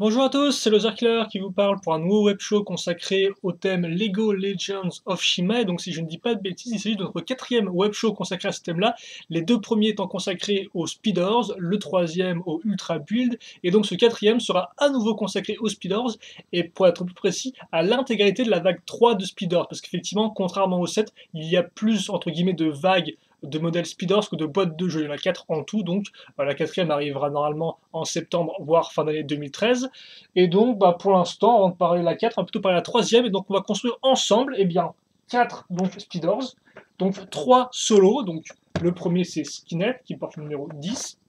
Bonjour à tous, c'est le Killer qui vous parle pour un nouveau web show consacré au thème Lego Legends of Shima. Et donc, si je ne dis pas de bêtises, il s'agit de notre quatrième web show consacré à ce thème-là. Les deux premiers étant consacrés aux Speeders, le troisième au Ultra Build. Et donc, ce quatrième sera à nouveau consacré aux Speeders. Et pour être plus précis, à l'intégralité de la vague 3 de Speeders. Parce qu'effectivement, contrairement au 7, il y a plus, entre guillemets, de vagues de modèles Speeders que de boîtes de jeux. Il y en a 4 en tout, donc la quatrième arrivera normalement en septembre, voire fin d'année 2013. Et donc, pour l'instant, avant de parler de la 4, on va plutôt parler de la troisième, et donc on va construire ensemble, 4 donc, Speeders, donc 3 solos, donc le premier c'est Skinnet, qui porte le numéro 10,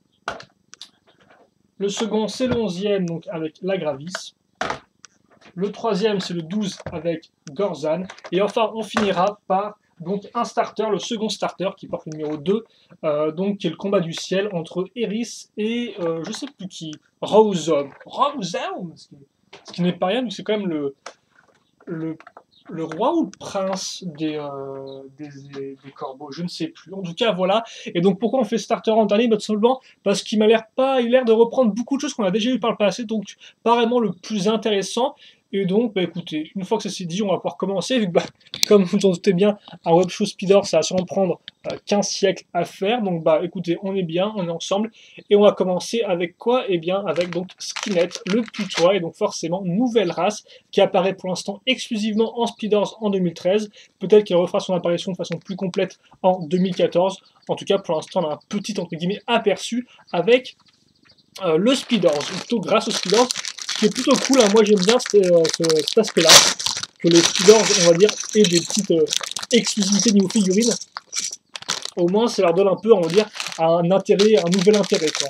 le second c'est le 11e, donc avec la Gravis, le troisième c'est le 12 avec Gorzan, et enfin on finira par donc un starter, le second starter qui porte le numéro 2, donc qui est le combat du ciel entre Eris et je sais plus qui, Rawzone, ce qui n'est pas rien, c'est quand même le, le roi ou le prince des corbeaux, je ne sais plus. En tout cas, voilà. Et donc, pourquoi on fait starter en dernier? Seulement parce qu'il m'a l'air pas, il a l'air de reprendre beaucoup de choses qu'on a déjà eu par le passé, donc pas vraiment le plus intéressant. Et donc, écoutez, une fois que ça s'est dit, on va pouvoir commencer. Vu que, comme vous en doutez bien, un web show speeder, ça va sûrement prendre 15 siècles à faire. Donc, écoutez, on est bien, on est ensemble. Et on va commencer avec quoi? Eh bien, avec donc Skinnet, le putois, et donc forcément, nouvelle race qui apparaît pour l'instant exclusivement en Speeders en 2013. Peut-être qu'elle refera son apparition de façon plus complète en 2014. En tout cas, pour l'instant, on a un petit, entre guillemets, aperçu avec le Speeders, ou plutôt grâce au Speeders, ce qui est plutôt cool. Moi, j'aime bien cet aspect-là, que les Speeders, on va dire, aient des petites exclusivités niveau figurines. Au moins, ça leur donne un peu, on va dire, un intérêt, un nouvel intérêt, quoi.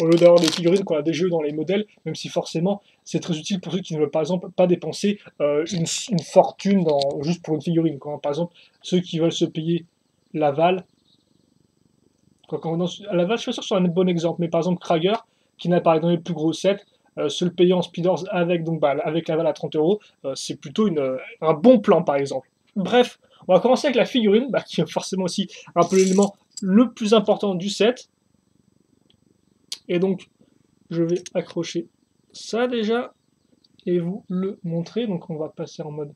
Au lieu d'avoir des figurines qu'on a des jeux dans les modèles, même si forcément c'est très utile pour ceux qui ne veulent par exemple pas dépenser une fortune juste pour une figurine. Quoi. Par exemple, ceux qui veulent se payer Laval, Laval, je suis pas sûr que ce soit un bon exemple, mais par exemple Krager, qui n'apparaît dans les plus gros sets, se le payer en speeders avec, avec Laval à 30 €, c'est plutôt un bon plan par exemple. Bref, on va commencer avec la figurine, qui est forcément aussi un peu l'élément le plus important du set. Et donc, je vais accrocher ça déjà et vous le montrer. Donc, on va passer en mode.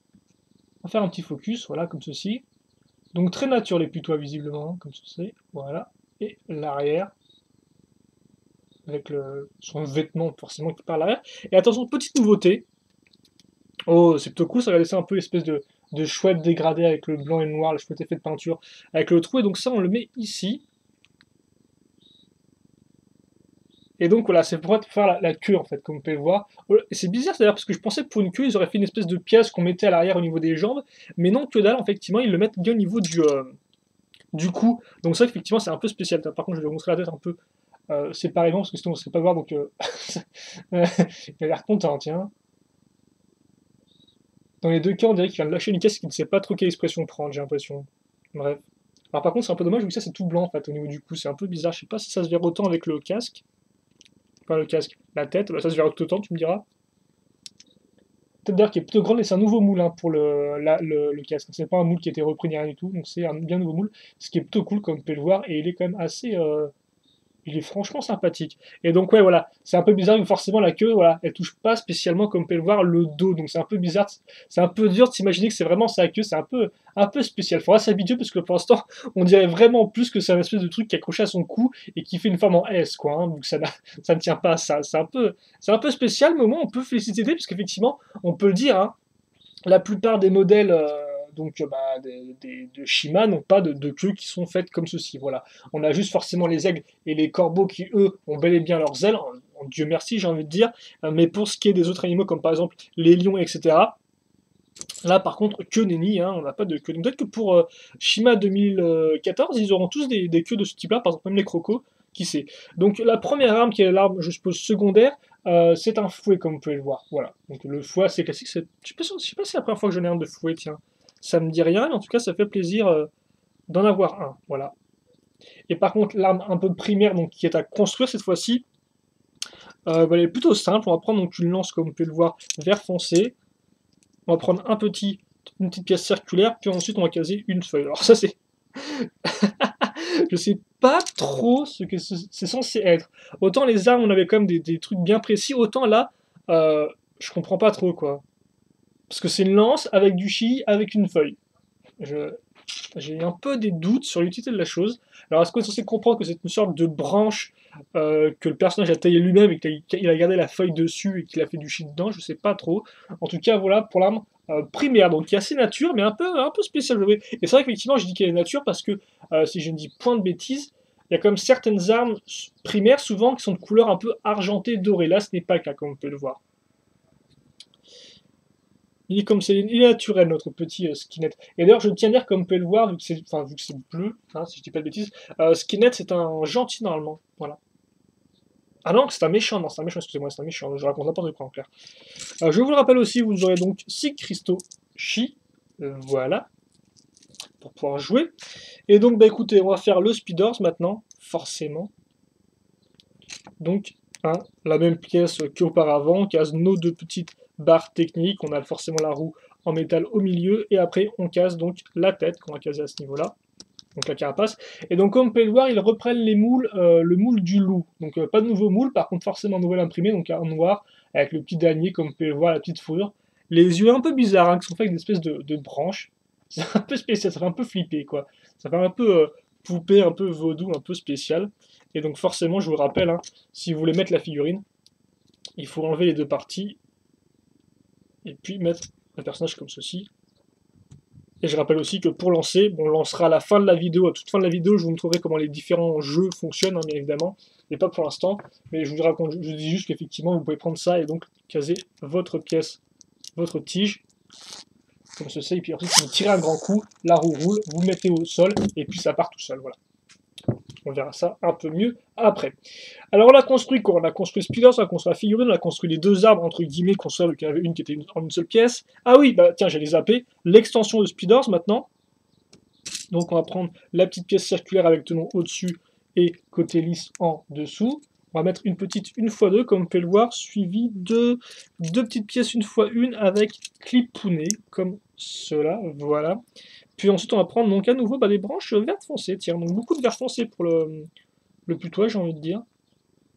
On va faire un petit focus, voilà, comme ceci. Donc, très nature les putois, visiblement, comme ceci. Voilà. Et l'arrière, avec son vêtement, forcément, qui part à l'arrière. Et attention, petite nouveauté. Oh, c'est plutôt cool, ça va laisser un peu l'espèce de chouette dégradé avec le blanc et le noir, le chouette effet de peinture, avec le trou. Et donc, ça, on le met ici. Et donc voilà, c'est pour faire la queue en fait, comme vous pouvez le voir. Et c'est bizarre d'ailleurs parce que je pensais que pour une queue, ils auraient fait une espèce de pièce qu'on mettait à l'arrière au niveau des jambes, mais non, que dalle, effectivement, ils le mettent bien au niveau du cou. Donc ça, effectivement, c'est un peu spécial. Par contre, je vais vous montrer la tête un peu séparément parce que sinon on ne serait pas voir. Donc il a l'air content, tiens. Dans les deux cas, on dirait qu'il vient de lâcher une caisse qui ne sait pas trop quelle expression prendre, j'ai l'impression. Bref. Alors par contre, c'est un peu dommage vu que ça c'est tout blanc en fait au niveau du cou, c'est un peu bizarre. Je sais pas si ça se verra autant avec le casque. Pas le casque, la tête, ça se verra tout autant, tu me diras. Tête d'ailleurs qui est plutôt grande et c'est un nouveau moule pour le casque. C'est pas un moule qui a été repris ni rien du tout, donc c'est un bien nouveau moule, ce qui est plutôt cool comme vous pouvez le voir, et il est quand même assez. Il est franchement sympathique. Et donc ouais voilà, c'est un peu bizarre, mais forcément la queue, voilà, elle touche pas spécialement comme vous pouvez le voir le dos, donc c'est un peu bizarre, c'est un peu dur de s'imaginer que c'est vraiment sa queue, c'est un peu spécial. Faudra s'habituer parce que pour l'instant, on dirait vraiment plus que c'est un espèce de truc qui est accroché à son cou et qui fait une forme en S quoi, donc ça ne tient pas à ça. C'est un peu spécial, mais au moins on peut féliciter parce qu'effectivement, on peut le dire, la plupart des modèles de Shima n'ont pas de queues qui sont faites comme ceci. Voilà. On a juste forcément les aigles et les corbeaux qui, eux, ont bel et bien leurs ailes. Dieu merci, j'ai envie de dire. Mais pour ce qui est des autres animaux, comme par exemple les lions, etc., là, par contre, queue nenni, on n'a pas de queue. Donc peut-être que pour Shima 2014, ils auront tous des queues de ce type-là, par exemple même les crocos, qui sait. Donc la première arme, qui est l'arme, je suppose, secondaire, c'est un fouet, comme vous pouvez le voir. Voilà. Donc le fouet, assez classique. Je sais pas si c'est la première fois que j'en ai un de fouet, tiens. Ça me dit rien, mais en tout cas, ça fait plaisir d'en avoir un. Voilà. Et par contre, l'arme un peu primaire, donc qui est à construire cette fois-ci, elle est plutôt simple. On va prendre donc une lance, comme vous pouvez le voir, vert foncé. On va prendre une petite pièce circulaire, puis ensuite on va caser une feuille. Alors ça c'est Je sais pas trop ce que c'est censé être. Autant les armes, on avait quand même des trucs bien précis, autant là, je comprends pas trop, quoi. Parce que c'est une lance avec du chi, avec une feuille. Je, j'ai un peu des doutes sur l'utilité de la chose. Alors, est-ce qu'on est censé comprendre que c'est une sorte de branche que le personnage a taillé lui-même et qu'il a gardé la feuille dessus et qu'il a fait du shit dedans? Je sais pas trop. En tout cas, voilà pour l'arme primaire. Donc, qui est assez nature, mais un peu spécial. Et c'est vrai qu'effectivement, je dis qu'elle est nature parce que, si je ne dis point de bêtises, il y a comme certaines armes primaires, souvent, qui sont de couleur un peu argentée, dorée. Là, ce n'est pas le cas, comme on peut le voir. Il est comme il est naturel, notre petit Skinnet. Et d'ailleurs, je tiens à dire, comme vous pouvez le voir, vu que c'est bleu, hein, si je dis pas de bêtises, Skinnet c'est un gentil normalement. Voilà. Ah non, c'est un méchant, non, c'est un méchant, excusez-moi, c'est un méchant, je raconte n'importe quoi en clair. Je vous le rappelle aussi, vous aurez donc 6 cristaux Chi, voilà, pour pouvoir jouer. Et donc, bah écoutez, on va faire le Speeders maintenant, forcément. Donc, hein, la même pièce qu'auparavant, on case nos deux petites barres techniques, on a forcément la roue en métal au milieu, et après on casse donc la tête qu'on va caser à ce niveau-là, donc la carapace. Et donc comme vous pouvez le voir, ils reprennent les moules, le moule du loup, donc pas de nouveau moule, par contre forcément nouvel imprimé, donc un noir, avec le petit damier, comme vous pouvez le voir, la petite fourrure. Les yeux un peu bizarres, hein, qui sont faits avec des espèces de branches, c'est un peu spécial, ça fait un peu flipper, quoi. Ça fait un peu poupée, un peu vaudou, un peu spécial. Et donc forcément, je vous le rappelle, hein, si vous voulez mettre la figurine, il faut enlever les deux parties, et puis mettre le personnage comme ceci. Et je rappelle aussi que pour lancer, bon, on lancera à la fin de la vidéo, à toute fin de la vidéo, je vous montrerai comment les différents jeux fonctionnent, hein, bien évidemment, et pas pour l'instant, mais je vous raconte, je dis juste qu'effectivement, vous pouvez prendre ça et donc caser votre pièce, votre tige, comme ceci, et puis ensuite vous tirez un grand coup, la roue roule, vous mettez au sol, et puis ça part tout seul, voilà. On verra ça un peu mieux après. Alors on a construit quoi? On a construit Speeders, on a construit la figurine, on a construit les deux arbres entre guillemets, qu'on soit, qu'il y en avait une qui était en une seule pièce. Ah oui, bah tiens, j'allais zapper. L'extension de Speeders maintenant. Donc on va prendre la petite pièce circulaire avec tenon au-dessus et côté lisse en dessous. On va mettre une petite 1x2, comme vous pouvez le voir, suivie de deux petites pièces 1x1 avec clipounet, comme cela, voilà. Puis ensuite, on va prendre donc à nouveau des branches vertes foncées, tiens, donc beaucoup de vert foncé pour le putois, j'ai envie de dire.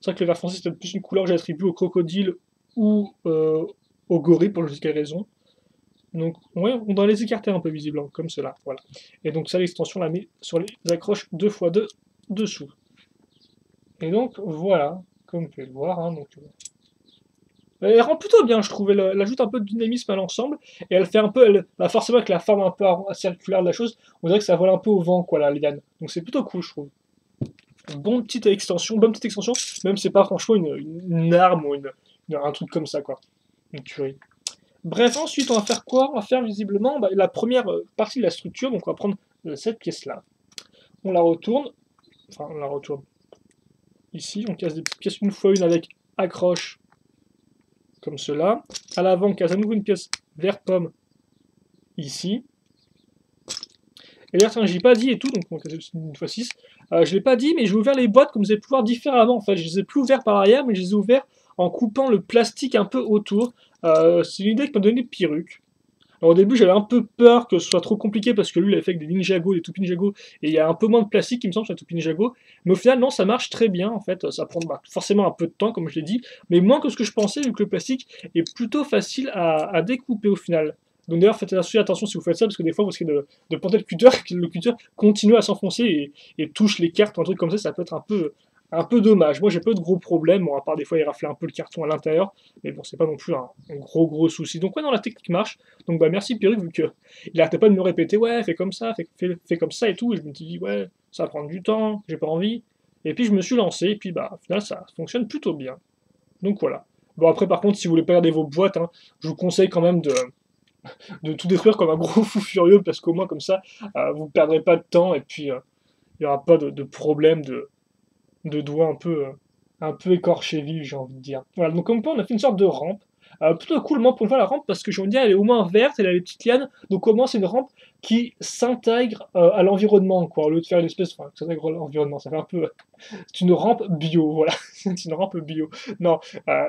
C'est vrai que le vert foncé, c'est peut-être plus une couleur que j'attribue au crocodile ou au gorille, pour je sais quelle raison. Donc, ouais, on doit les écarter un peu visiblement, comme cela, voilà. Et donc ça, l'extension, la met sur les accroches 2x2 dessous. Et donc, voilà, comme vous pouvez le voir, hein, donc... Elle rend plutôt bien, je trouve. Elle ajoute un peu de dynamisme à l'ensemble. Et elle fait un peu. Forcément, avec la forme un peu circulaire de la chose, on dirait que ça vole un peu au vent, quoi, la liane. Donc c'est plutôt cool, je trouve. Bonne petite extension, même si c'est pas franchement une arme ou un truc comme ça, quoi. Une tuerie. Bref, ensuite, on va faire quoi? On va faire visiblement la première partie de la structure. Donc on va prendre cette pièce-là. On la retourne. Enfin, on la retourne. Ici, on casse des petites pièces une fois une avec accroche comme cela. À l'avant, on casse à nouveau une pièce vert pomme ici. Et d'ailleurs, je l'ai pas dit et tout, donc on casse une fois 6. Je l'ai pas dit, mais j'ai ouvert les boîtes comme vous avez pu voir différemment. En fait, je les ai plus ouverts par l'arrière, mais je les ai ouverts en coupant le plastique un peu autour. C'est une idée qui m'a donné Piruc. Alors au début, j'avais un peu peur que ce soit trop compliqué parce que lui, il avait fait avec des Ninjago, des Toupee Ninjago, et il y a un peu moins de plastique, il me semble, sur la Toupee Ninjago. Mais au final, non, ça marche très bien, en fait. Ça prend forcément un peu de temps, comme je l'ai dit, mais moins que ce que je pensais, vu que le plastique est plutôt facile à découper au final. Donc d'ailleurs, faites attention si vous faites ça, parce que des fois, vous risquez de planter le cutter, et que le cutter continue à s'enfoncer et touche les cartes ou un truc comme ça peut être un peu dommage. Moi, j'ai pas de gros problèmes, bon, à part des fois, il rafle un peu le carton à l'intérieur, mais bon, c'est pas non plus un gros souci. Donc ouais, non, la technique marche. Donc bah merci Pierrick, vu qu'il arrêtait pas de me répéter, ouais, fais comme ça, fais comme ça et tout, et je me suis dit, ouais, ça va prendre du temps, j'ai pas envie. Et puis je me suis lancé, et puis bah, au final, ça fonctionne plutôt bien. Donc voilà. Bon, après, par contre, si vous voulez pas garder vos boîtes, hein, je vous conseille quand même de tout détruire comme un gros fou furieux, parce qu'au moins, comme ça, vous ne perdrez pas de temps, et puis il n'y aura pas de problème de doigts un peu écorchés vifs, j'ai envie de dire. Voilà, donc comme quoi, on a fait une sorte de rampe. Plutôt coolment pour une fois la rampe, parce que j'ai envie de dire, elle est au moins verte, elle a les petites lianes, donc au moins c'est une rampe qui s'intègre à l'environnement, quoi, au lieu de faire une espèce, enfin, qui s'intègre à l'environnement, ça fait un peu... C'est une rampe bio, voilà, c'est une rampe bio. Non,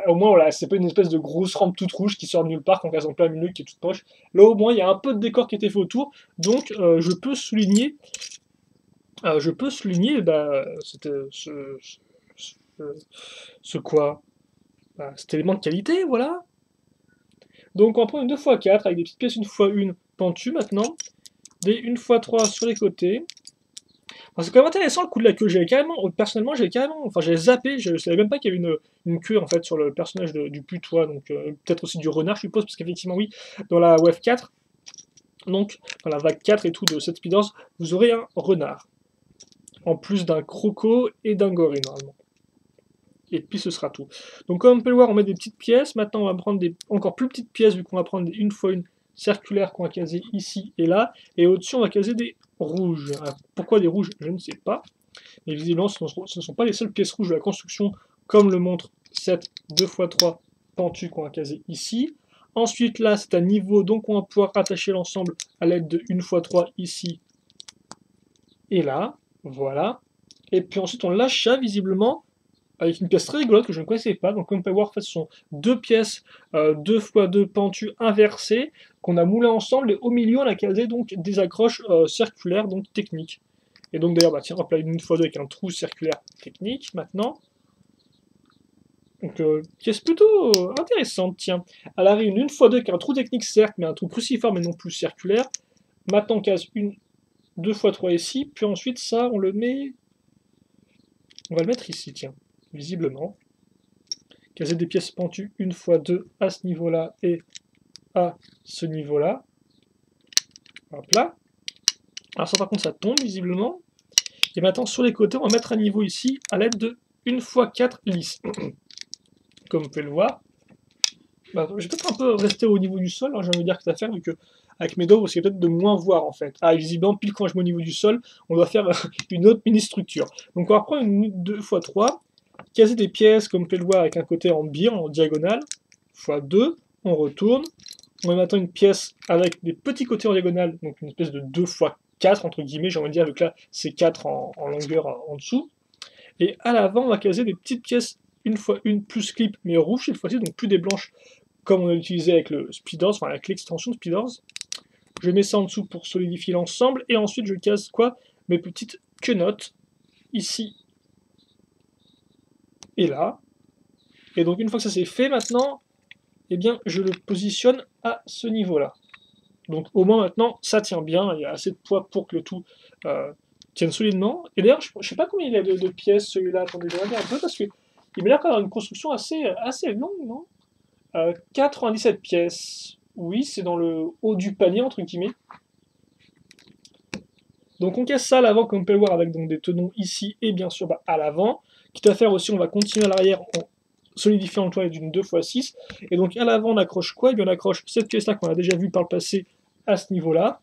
au moins, voilà, c'est pas une espèce de grosse rampe toute rouge qui sort de nulle part, qu'on casse en plein milieu, qui est toute poche. Là, au moins, il y a un peu de décor qui était fait autour, donc je peux souligner Je peux souligner ce quoi? Cet élément de qualité, voilà. Donc on va prendre une 2x4 avec des petites pièces 1x1 pentues maintenant, des 1x3 sur les côtés. C'est quand même intéressant le coup de la queue. J'avais carrément, personnellement, j'avais zappé, je savais même pas qu'il y avait une queue en fait sur le personnage du putois, donc peut-être aussi du renard, je suppose, parce qu'effectivement, oui, dans la Wave 4, donc dans la vague 4 et tout de cette Speeders, vous aurez un renard, en plus d'un croco et d'un gorille normalement. Et puis ce sera tout. Donc comme on peut le voir, on met des petites pièces. Maintenant, on va prendre des encore plus petites pièces, vu qu'on va prendre des 1x1 circulaires qu'on va caser ici et là. Et au-dessus, on va caser des rouges. Alors, pourquoi des rouges? Je ne sais pas. Mais visiblement, ce ne sont pas les seules pièces rouges de la construction, comme le montre cette 2x3 pentue qu'on va caser ici. Ensuite, là, c'est un niveau, donc on va pouvoir attacher l'ensemble à l'aide de 1x3 ici et là. Voilà. Et puis ensuite, on lâche ça, visiblement, avec une pièce très rigolote que je ne connaissais pas. Donc, comme vous pouvez voir, en fait, ce sont deux pièces 2x2 pentues inversées qu'on a moulées ensemble. Et au milieu, on a casé donc des accroches circulaires, donc techniques. Et donc, d'ailleurs, tiens, hop là, une 1x2 avec un trou circulaire technique maintenant. Donc, pièce plutôt intéressante, tiens. Elle arrive une 1x2 avec un trou technique, certes, mais un trou cruciforme et non plus circulaire. Maintenant, on case une 2x3 ici. Puis ensuite, ça, on le met. On va le mettre ici, tiens, visiblement. Caser des pièces pentues 1x2 à ce niveau-là et à ce niveau-là. Hop là. Alors ça par contre ça tombe visiblement. Et maintenant sur les côtés on va mettre un niveau ici à l'aide de 1x4 lisses. Comme vous pouvez le voir. Je vais peut-être un peu rester au niveau du sol, j'ai envie de dire que ça fait, vu que avec mes doigts vous essayez peut-être de moins voir en fait. Visiblement pile quand je mets au niveau du sol, on doit faire une autre mini structure. Donc on va prendre une 2x3. Caser des pièces, comme vous pouvez le voir, avec un côté en biais, en diagonale, x2, on retourne. On met maintenant une pièce avec des petits côtés en diagonale, donc une espèce de 2x4, entre guillemets, j'ai envie de dire, donc là, c'est 4 en longueur en dessous. Et à l'avant, on va caser des petites pièces 1x1 plus clip, mais rouges cette fois-ci, donc plus des blanches, comme on a utilisé avec le Speeders, enfin avec l'extension Speeders. Je mets ça en dessous pour solidifier l'ensemble, et ensuite je case quoi? Mes petites quenottes, ici et là. Et donc une fois que ça c'est fait maintenant, eh bien je le positionne à ce niveau-là. Donc au moins maintenant ça tient bien, il y a assez de poids pour que le tout tienne solidement. Et d'ailleurs je ne sais pas combien il y a de pièces celui-là, attendez je regarde un peu parce qu'il m'a l'air d'avoir une construction assez longue, non 97 pièces, oui c'est dans le haut du panier entre guillemets. Donc on casse ça à l'avant comme on peut le voir avec donc, des tenons ici et bien sûr à l'avant. Quitte à faire aussi, on va continuer à l'arrière en solidifiant le toit d'une 2x6. Et donc à l'avant on accroche quoi? Et bien on accroche cette pièce là qu'on a déjà vue par le passé à ce niveau là.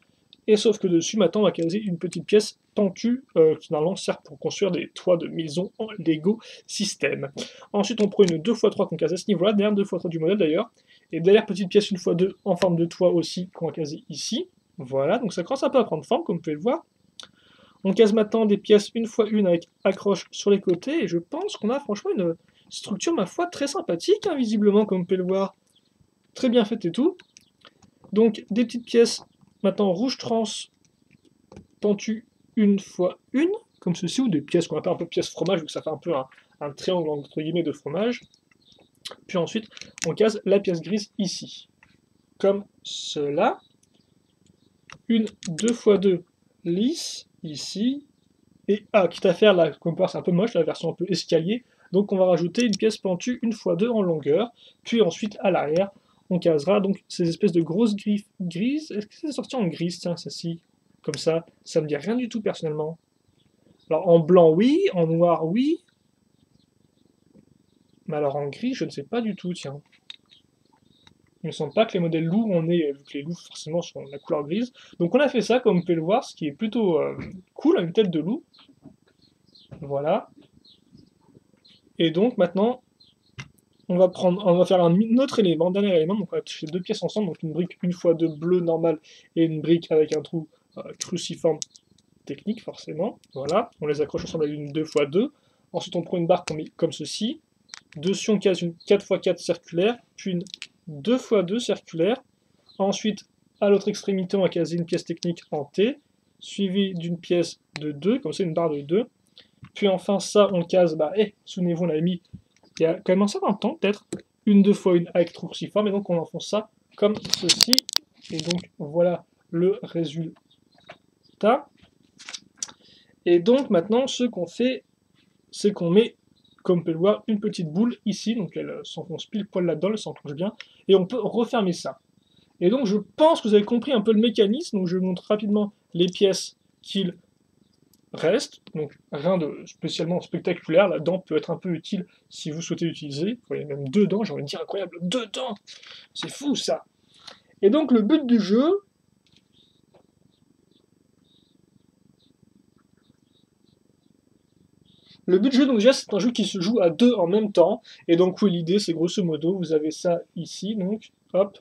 Et sauf que dessus maintenant on va caser une petite pièce pentue qui normalement sert pour construire des toits de maison en Lego système. Ensuite on prend une 2x3 qu'on case à ce niveau là, derrière 2x3 du modèle d'ailleurs. Et derrière petite pièce 1x2 en forme de toit aussi qu'on va caser ici. Voilà, donc ça commence un peu à prendre forme comme vous pouvez le voir. On case maintenant des pièces 1x1 avec accroche sur les côtés, et je pense qu'on a franchement une structure, ma foi, très sympathique, visiblement, comme vous pouvez le voir. Très bien faite et tout. Donc, des petites pièces, maintenant rouge trans, pentues 1x1, comme ceci, ou des pièces qu'on appelle un peu pièces fromage, vu que ça fait un peu un triangle, entre guillemets, de fromage. Puis ensuite, on case la pièce grise ici, comme cela. Une 2x2 lisse, ici, et quitte à faire, là, comme c'est un peu moche, la version un peu escalier, donc on va rajouter une pièce pentue 1x2 en longueur, puis ensuite à l'arrière, on casera donc ces espèces de grosses griffes grises. Est-ce que c'est sorti en grise, tiens, celle-ci? Comme ça me dit rien du tout personnellement. Alors en blanc oui, en noir oui, mais alors en gris je ne sais pas du tout, tiens. Il me semble pas que les modèles loups, vu que les loups forcément sont de la couleur grise. Donc on a fait ça, comme vous pouvez le voir, ce qui est plutôt cool, une tête de loup. Voilà. Et donc maintenant, on va faire un autre élément, dernier élément, donc on va toucher deux pièces ensemble, donc une brique 1x2 bleu normal et une brique avec un trou cruciforme technique forcément. Voilà, on les accroche ensemble avec une 2x2. Ensuite on prend une barre comme ceci. Dessus on case une 4x4 circulaire, puis une 2x2 circulaire. Ensuite, à l'autre extrémité, on va caser une pièce technique en T. suivi d'une pièce de 2, comme ça une barre de 2. Puis enfin ça, on le case, bah, souvenez-vous, on l'a mis il y a quand même un certain temps, peut-être, une, deux fois une avec trou cruciforme, et donc on enfonce ça comme ceci. Et donc voilà le résultat. Et donc maintenant, ce qu'on fait, c'est qu'on met, comme on peut le voir, une petite boule ici, donc elle s'enfonce pile poil là-dedans, elle s'enclenche bien, et on peut refermer ça. Et donc je pense que vous avez compris un peu le mécanisme, donc je vous montre rapidement les pièces qu'il reste, donc rien de spécialement spectaculaire, la dent peut être un peu utile si vous souhaitez l'utiliser, vous voyez même 2 dents, j'ai envie de dire incroyable, 2 dents, c'est fou ça. Et donc le but du jeu, donc déjà, c'est un jeu qui se joue à 2 en même temps. Et donc, oui, l'idée, c'est grosso modo, vous avez ça ici, donc, hop,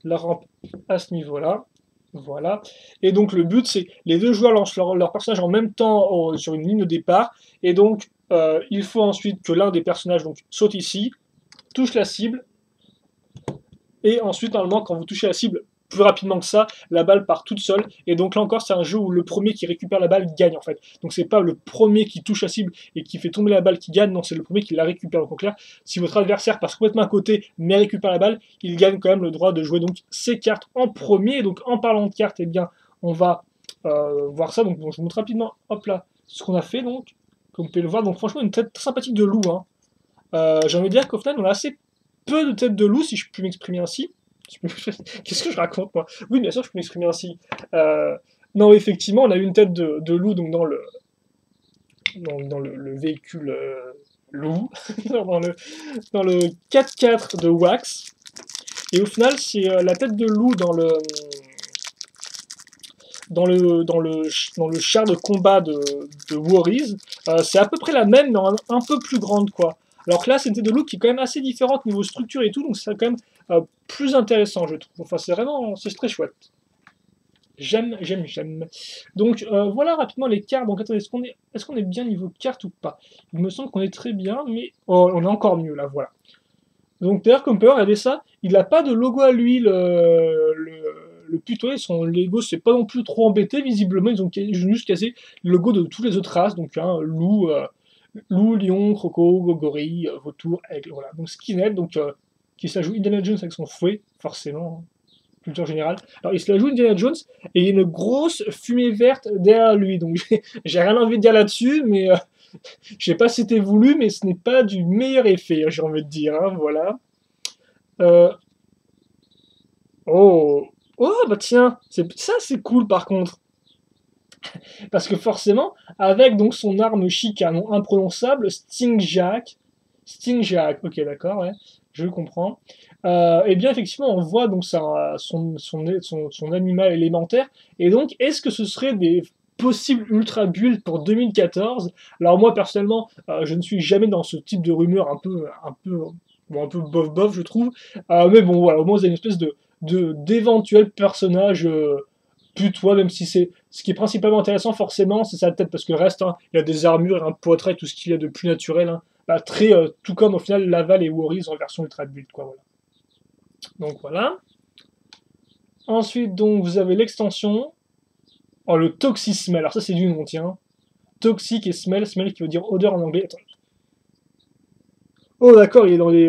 la rampe à ce niveau-là. Voilà. Et donc, le but, c'est les deux joueurs lancent leur personnage en même temps sur une ligne de départ. Et donc, il faut ensuite que l'un des personnages donc, saute ici, touche la cible. Et ensuite, normalement, quand vous touchez la cible plus rapidement que ça, la balle part toute seule. Et donc là encore, c'est un jeu où le premier qui récupère la balle gagne en fait. Donc c'est pas le premier qui touche la cible et qui fait tomber la balle qui gagne, non, c'est le premier qui la récupère. Donc en clair, si votre adversaire passe complètement à côté mais récupère la balle, il gagne quand même le droit de jouer donc ses cartes en premier. Et donc en parlant de cartes, eh bien, on va voir ça. Donc bon, je vous montre rapidement, hop là, ce qu'on a fait donc. Comme vous pouvez le voir, donc franchement une tête très sympathique de loup. Hein. J'ai envie de dire qu'au final, on a assez peu de têtes de loup, si je puis m'exprimer ainsi. Qu'est-ce que je raconte, moi? Oui, bien sûr, je peux m'exprimer ainsi. Non, effectivement, on a eu une tête de loup donc dans le véhicule loup, dans le 4x4 de Wax. Et au final, c'est la tête de loup dans le char de combat de Worries. C'est à peu près la même, mais un peu plus grande, quoi. Alors que là, c'est une tête de loup qui est quand même assez différente niveau structure et tout, donc c'est quand même plus intéressant, je trouve. Enfin, c'est très chouette. J'aime. Donc voilà rapidement les cartes. Donc attendez, est-ce qu'on est bien niveau carte ou pas? Il me semble qu'on est très bien, mais oh, on est encore mieux là, voilà. Donc d'ailleurs, comme peut regardez ça, il n'a pas de logo à lui, le putois, son Lego c'est pas non plus trop embêté, visiblement, ils ont juste cassé le logo de toutes les autres races, donc loup, lion, croco, gorille, vautour, aigle, voilà. Donc Skinhead, donc qui se la joue Indiana Jones avec son fouet, forcément, hein, culture générale. Alors il se la joue Indiana Jones, et il y a une grosse fumée verte derrière lui, donc j'ai rien envie de dire là-dessus, mais je sais pas si c'était voulu, mais ce n'est pas du meilleur effet, j'ai envie de dire, hein, voilà. Euh, oh, oh, bah tiens, ça c'est cool par contre. Parce que forcément, avec donc son arme chic à un nom imprononçable, Sting Jack, ok d'accord, ouais, je comprends. Et bien effectivement, on voit donc son animal élémentaire. Et donc, est-ce que ce serait des possibles ultra builds pour 2014? Alors moi personnellement, je ne suis jamais dans ce type de rumeur un peu bof bof, je trouve. Mais bon, voilà, au moins vous avez une espèce d'éventuel personnage putois, même si c'est ce qui est principalement intéressant forcément, c'est sa tête parce que le reste, hein, il a des armures, un poitrail, tout ce qu'il y a de plus naturel, hein, bah, très tout comme au final Laval et Worries en version ultra build, quoi, voilà. Donc voilà. Ensuite donc vous avez l'extension, oh le Toxic Smell, alors ça c'est du nom, tiens. Toxic et smell qui veut dire odeur en anglais. Attends. Oh d'accord, il est dans les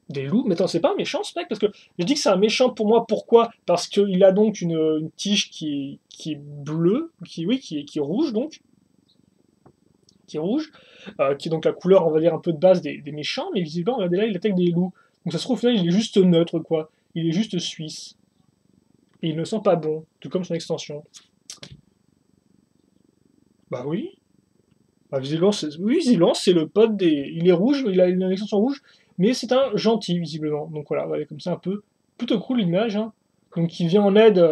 des loups, mais attends, c'est pas un méchant ce mec, parce que je dis que c'est un méchant pour moi, pourquoi? Parce qu'il a donc une tige qui est bleue, qui est rouge donc, qui est rouge, qui est donc la couleur, on va dire, un peu de base des méchants, mais visiblement, regardez là, il attaque des loups. Donc ça se trouve, au final, il est juste neutre, quoi. Il est juste suisse. Et il ne sent pas bon, tout comme son extension. Bah oui. Bah, visiblement, c'est le pote des. Il est rouge, il a une extension rouge, mais c'est un gentil, visiblement. Donc voilà, ouais, comme ça, un peu. Plutôt cool l'image, hein. Donc il vient en aide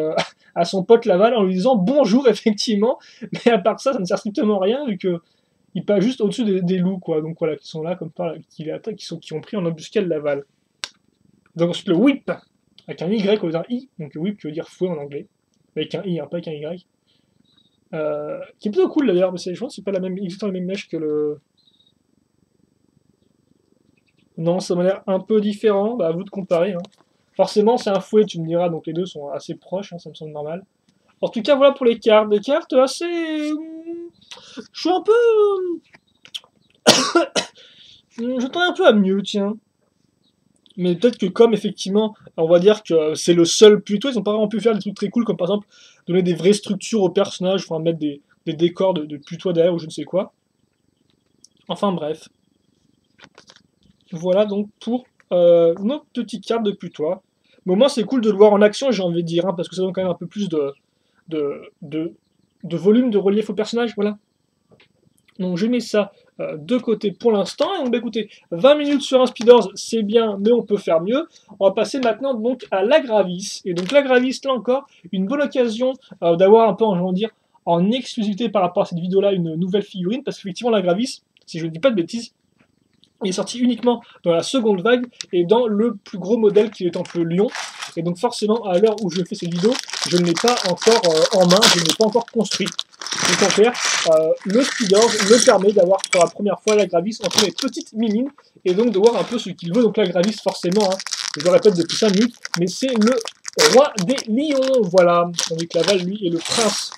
à son pote Laval en lui disant bonjour, effectivement, mais à part ça, ça ne sert strictement à rien, vu que il passe juste au-dessus des loups, quoi. Donc voilà, qui sont là, comme ça, qui ont pris en embuscade Laval. Donc ensuite le whip, avec un Y au lieu d'un I, donc whip qui veut dire fouet en anglais, avec un I, hein, pas avec un Y. Qui est plutôt cool d'ailleurs, mais je pense que c'est pas exactement la même mèche que le. Non, ça m'a l'air un peu différent, bah à vous de comparer. Hein. Forcément, c'est un fouet, tu me diras, donc les deux sont assez proches, hein, ça me semble normal. En tout cas, voilà pour les cartes. Des cartes assez... Je suis un peu... Je tends un peu à mieux, tiens. Mais peut-être que comme, effectivement, on va dire que c'est le seul plutôt, ils ont pas vraiment pu faire des trucs très cool, comme par exemple, donner des vraies structures aux personnages, enfin mettre des décors de putois derrière ou je ne sais quoi. Enfin bref. Voilà donc pour nos petites cartes de putois. Mais au moins c'est cool de le voir en action, j'ai envie de dire, hein, parce que ça donne quand même un peu plus de, de, de volume, de relief au personnage, voilà. Donc je mets ça de côté pour l'instant. Et donc bah, écoutez, 20 minutes sur un Speeders, c'est bien, mais on peut faire mieux. On va passer maintenant donc à la Gravis. Et donc la Gravis, là encore, une bonne occasion d'avoir un peu, je vais dire, en exclusivité par rapport à cette vidéo-là, une nouvelle figurine, parce qu'effectivement la Gravis, si je ne dis pas de bêtises, il est sorti uniquement dans la seconde vague et dans le plus gros modèle qui est en peu Lion. Et donc forcément, à l'heure où je fais cette vidéo, je ne l'ai pas encore en main, je ne l'ai pas encore construit. Donc en clair, le Speeders me permet d'avoir pour la première fois la Gravis entre mes petites mimines et donc de voir un peu ce qu'il veut. Donc la Gravis, forcément, hein, je le répète depuis 5 minutes, mais c'est le roi des lions, voilà. Tandis que Laval, lui, est le prince.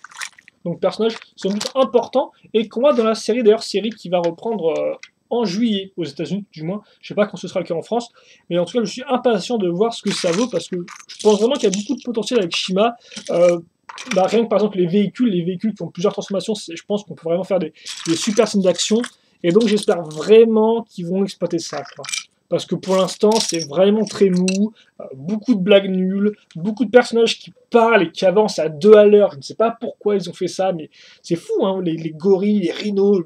Donc personnage sans doute important et qu'on voit dans la série, d'ailleurs série qui va reprendre en juillet aux États-Unis, du moins. Je sais pas quand ce sera le cas en France, mais en tout cas, je suis impatient de voir ce que ça vaut parce que je pense vraiment qu'il y a beaucoup de potentiel avec Shima. Rien que par exemple les véhicules qui ont plusieurs transformations, je pense qu'on peut vraiment faire des super scènes d'action. Et donc j'espère vraiment qu'ils vont exploiter ça, quoi. Parce que pour l'instant, c'est vraiment très mou, beaucoup de blagues nulles, beaucoup de personnages qui parlent et qui avancent à 2 à l'heure. Je ne sais pas pourquoi ils ont fait ça, mais c'est fou, hein, les gorilles, les rhinos,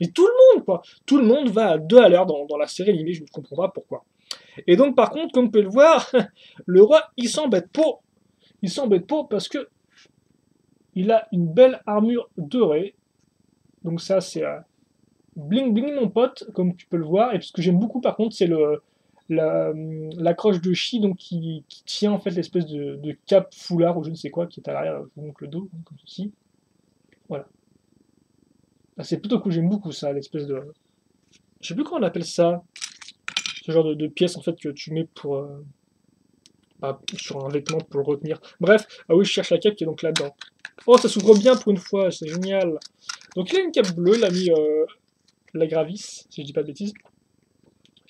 mais tout le monde, quoi. Tout le monde va à 2 à l'heure dans la série animée, je ne comprends pas pourquoi. Et donc, par contre, comme vous pouvez le voir, le roi, il s'embête pas. Il s'embête pas parce que il a une belle armure dorée. Donc ça, c'est bling bling mon pote, comme tu peux le voir. Et ce que j'aime beaucoup par contre, c'est l'accroche de Chi donc qui tient en fait l'espèce de cape foulard ou je ne sais quoi qui est à l'arrière, donc le dos, comme ceci. Voilà. Ah, c'est plutôt cool, j'aime beaucoup ça, l'espèce de... Je sais plus comment on appelle ça. Ce genre de pièce en fait que tu mets pour... sur un vêtement pour le retenir. Bref, ah oui, je cherche la cape qui est donc là-dedans. Oh, ça s'ouvre bien pour une fois, c'est génial. Donc il a une cape bleue, l'ami la Gravis, si je dis pas de bêtises.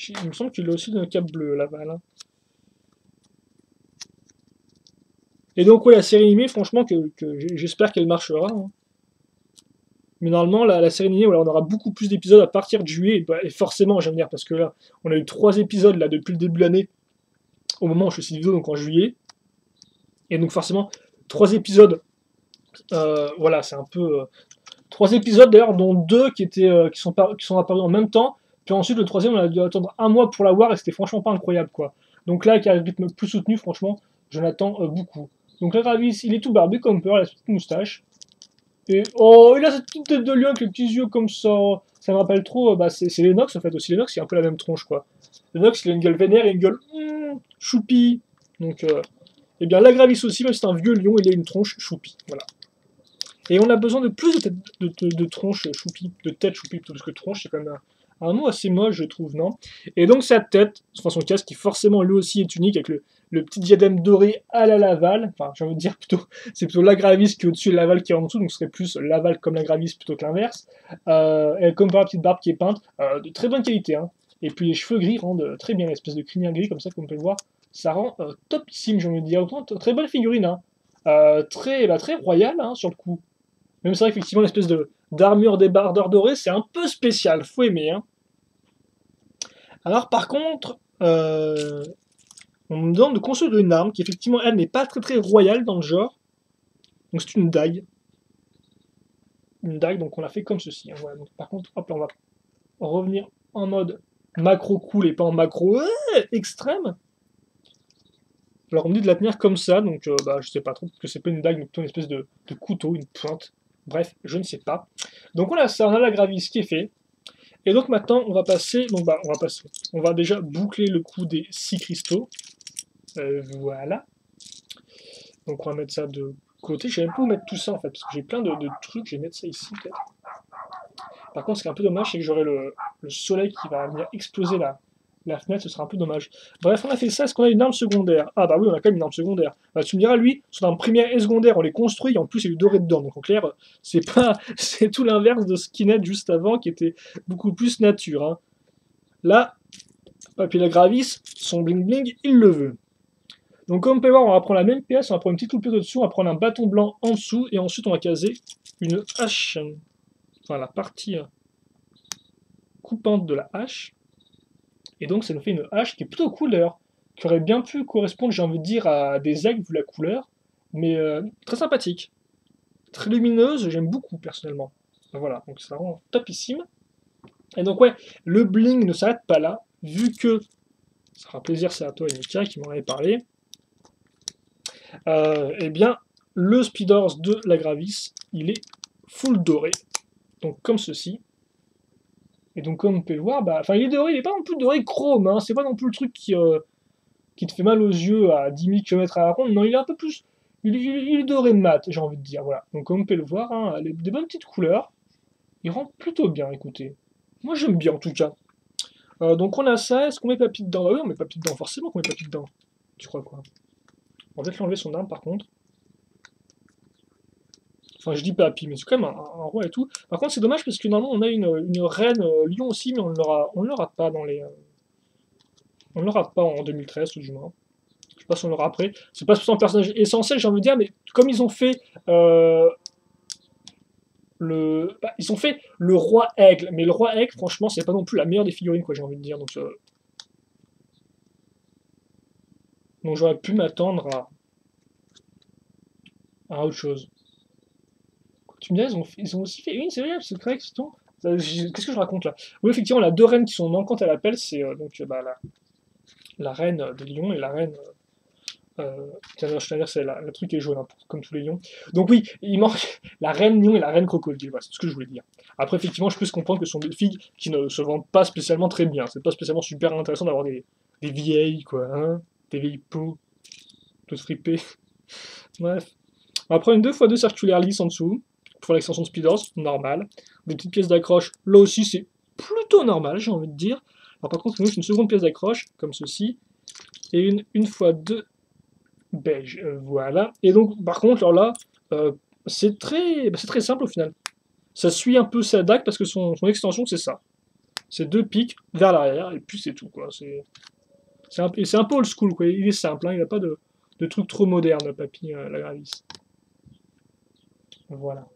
Il me semble qu'il a aussi une cape bleue, Laval. Hein. Et donc, ouais, la série animée, franchement, que j'espère qu'elle marchera. Hein. Mais normalement, la série animée, voilà, on aura beaucoup plus d'épisodes à partir de juillet. Et forcément, j'aime dire, parce que là, on a eu 3 épisodes là depuis le début de l'année, au moment où je fais cette vidéo, donc en juillet. Et donc, forcément, 3 épisodes, voilà, c'est un peu... 3 épisodes d'ailleurs, dont 2 qui sont apparus en même temps. Puis ensuite, le troisième, on a dû attendre 1 mois pour l'avoir et c'était franchement pas incroyable, quoi. Donc là, avec un rythme plus soutenu, franchement, j'en attends beaucoup. Donc là, Travis, il est tout barbu comme peur, il a cette petite moustache. Et oh, il a cette petite tête de lion avec les petits yeux comme ça. Ça me rappelle trop, c'est Lennox en fait aussi. Lennox, il a un peu la même tronche, quoi. Lennox, il a une gueule vénère et une gueule choupi. Donc, eh bien, la Gravis aussi, même si c'est un vieux lion, il a une tronche choupi. Voilà. Et on a besoin de plus de tronches choupi, de tête choupi, plutôt parce que tronche, c'est quand même un mot assez moche, je trouve, non? Et donc sa tête, enfin son casque, qui forcément lui aussi est unique, avec le petit diadème doré à la Laval, enfin j'ai envie de dire plutôt, c'est plutôt la Gravis qui est au-dessus et Laval qui est en dessous, donc ce serait plus Laval comme la Gravis plutôt que l'inverse. Et comme par la petite barbe qui est peinte, de très bonne qualité, hein. Et puis les cheveux gris rendent très bien, l'espèce de crinière gris comme ça, comme on peut le voir, ça rend topissime, j'ai envie de dire. Autant, très bonne figurine, hein. Très royale, hein, sur le coup. Même c'est vrai qu'effectivement, l'espèce d'armure débardeur doré, c'est un peu spécial, faut aimer. Hein. Alors par contre, on me demande de construire une arme qui effectivement, elle, n'est pas très royale dans le genre. Donc c'est une dague. Une dague, donc on l'a fait comme ceci. Hein, voilà. Donc, par contre, hop là, on va revenir en mode macro cool et pas en macro extrême. Alors on me dit de la tenir comme ça, donc je sais pas trop, parce que c'est pas une dague, mais plutôt une espèce de couteau, une pointe. Bref, je ne sais pas. Donc on a ça, on a la Gravis qui est fait. Et donc maintenant, on va passer, on va déjà boucler le coup des 6 cristaux. Voilà. Donc on va mettre ça de côté. Je vais même pas où mettre tout ça en fait, parce que j'ai plein de trucs. Je vais mettre ça ici peut-être. Par contre, ce qui est un peu dommage, c'est que j'aurai le soleil qui va venir exploser La fenêtre, ce sera un peu dommage. Bref, on a fait ça. Est-ce qu'on a une arme secondaire? Ah bah oui, on a quand même une arme secondaire. Bah, tu me diras, lui, son arme première et secondaire, on les construit, et en plus, il y a eu doré dedans. Donc en clair, c'est pas, c'est tout l'inverse de Skinhead juste avant, qui était beaucoup plus nature. Hein. Là, Papy la Gravis, son bling bling, il le veut. Donc comme on peut voir, on va prendre la même pièce, on va prendre une petite coupure au-dessus, on va prendre un bâton blanc en dessous, et ensuite on va caser une hache, enfin la partie coupante de la hache. Et donc ça nous fait une hache qui est plutôt cool d'ailleurs, qui aurait bien pu correspondre, j'ai envie de dire, à des aigles vu la couleur, mais très sympathique. Très lumineuse, j'aime beaucoup personnellement. Voilà, donc ça rend topissime. Et donc ouais, le bling ne s'arrête pas là, vu que, ça fera plaisir, c'est à toi et Nika qui m'en avait parlé, eh bien, le Speedhorse de la Gravis, il est full doré. Donc comme ceci. Et donc comme on peut le voir, bah, il est doré, il n'est pas non plus doré chrome, hein, c'est pas non plus le truc qui te fait mal aux yeux à 10 000 km à la ronde, non, il est un peu plus... Il est doré mat, j'ai envie de dire, voilà. Donc comme on peut le voir, hein, des bonnes petites couleurs, il rend plutôt bien, écoutez. Moi j'aime bien en tout cas. Donc on a ça, est-ce qu'on met papy dedans? Bah oui, on met papy dedans, forcément qu'on met papy dedans. Tu crois quoi? On va peut-être l'enlever son arme par contre. Enfin, je dis papy, mais c'est quand même un roi et tout. Par contre, c'est dommage parce que normalement, on a une reine lion aussi, mais on l'aura pas dans les. On l'aura pas en 2013, tout du moins. Je sais pas si on l'aura après. C'est pas un personnage essentiel, j'ai envie de dire, mais comme ils ont fait ils ont fait le roi aigle, mais le roi aigle, franchement, c'est pas non plus la meilleure des figurines, quoi, j'ai envie de dire. Donc j'aurais pu m'attendre à autre chose. Tu me dis, ils ont aussi fait une série, c'est vrai que qu'est-ce que je raconte là? Oui, effectivement, on a deux reines qui sont manquantes à l'appel, c'est la reine des lions et la reine. Je veux dire, c'est le truc qui est jaune, hein, comme tous les lions. Donc oui, il manque la reine lion et la reine crocodile, voilà, c'est ce que je voulais dire. Après, effectivement, je peux se comprendre que ce sont des filles qui ne se vendent pas spécialement très bien. C'est pas spécialement super intéressant d'avoir des vieilles, quoi, hein, des vieilles peaux, toutes fripées. Bref. On va prendre une 2x2 circulaire lisse en dessous, pour l'extension de Speedhorse, normal. Des petites pièces d'accroche, là aussi c'est plutôt normal, j'ai envie de dire. Alors par contre, on met une seconde pièce d'accroche, comme ceci, et une 1x2 beige, voilà. Et donc, par contre, alors là, c'est très simple au final. Ça suit un peu sa DAC parce que son extension, c'est ça. C'est deux pics vers l'arrière, et puis c'est tout, quoi. C'est un peu old school, quoi. Il est simple, hein, il n'a pas de truc trop moderne, Papy la Gravis. Voilà.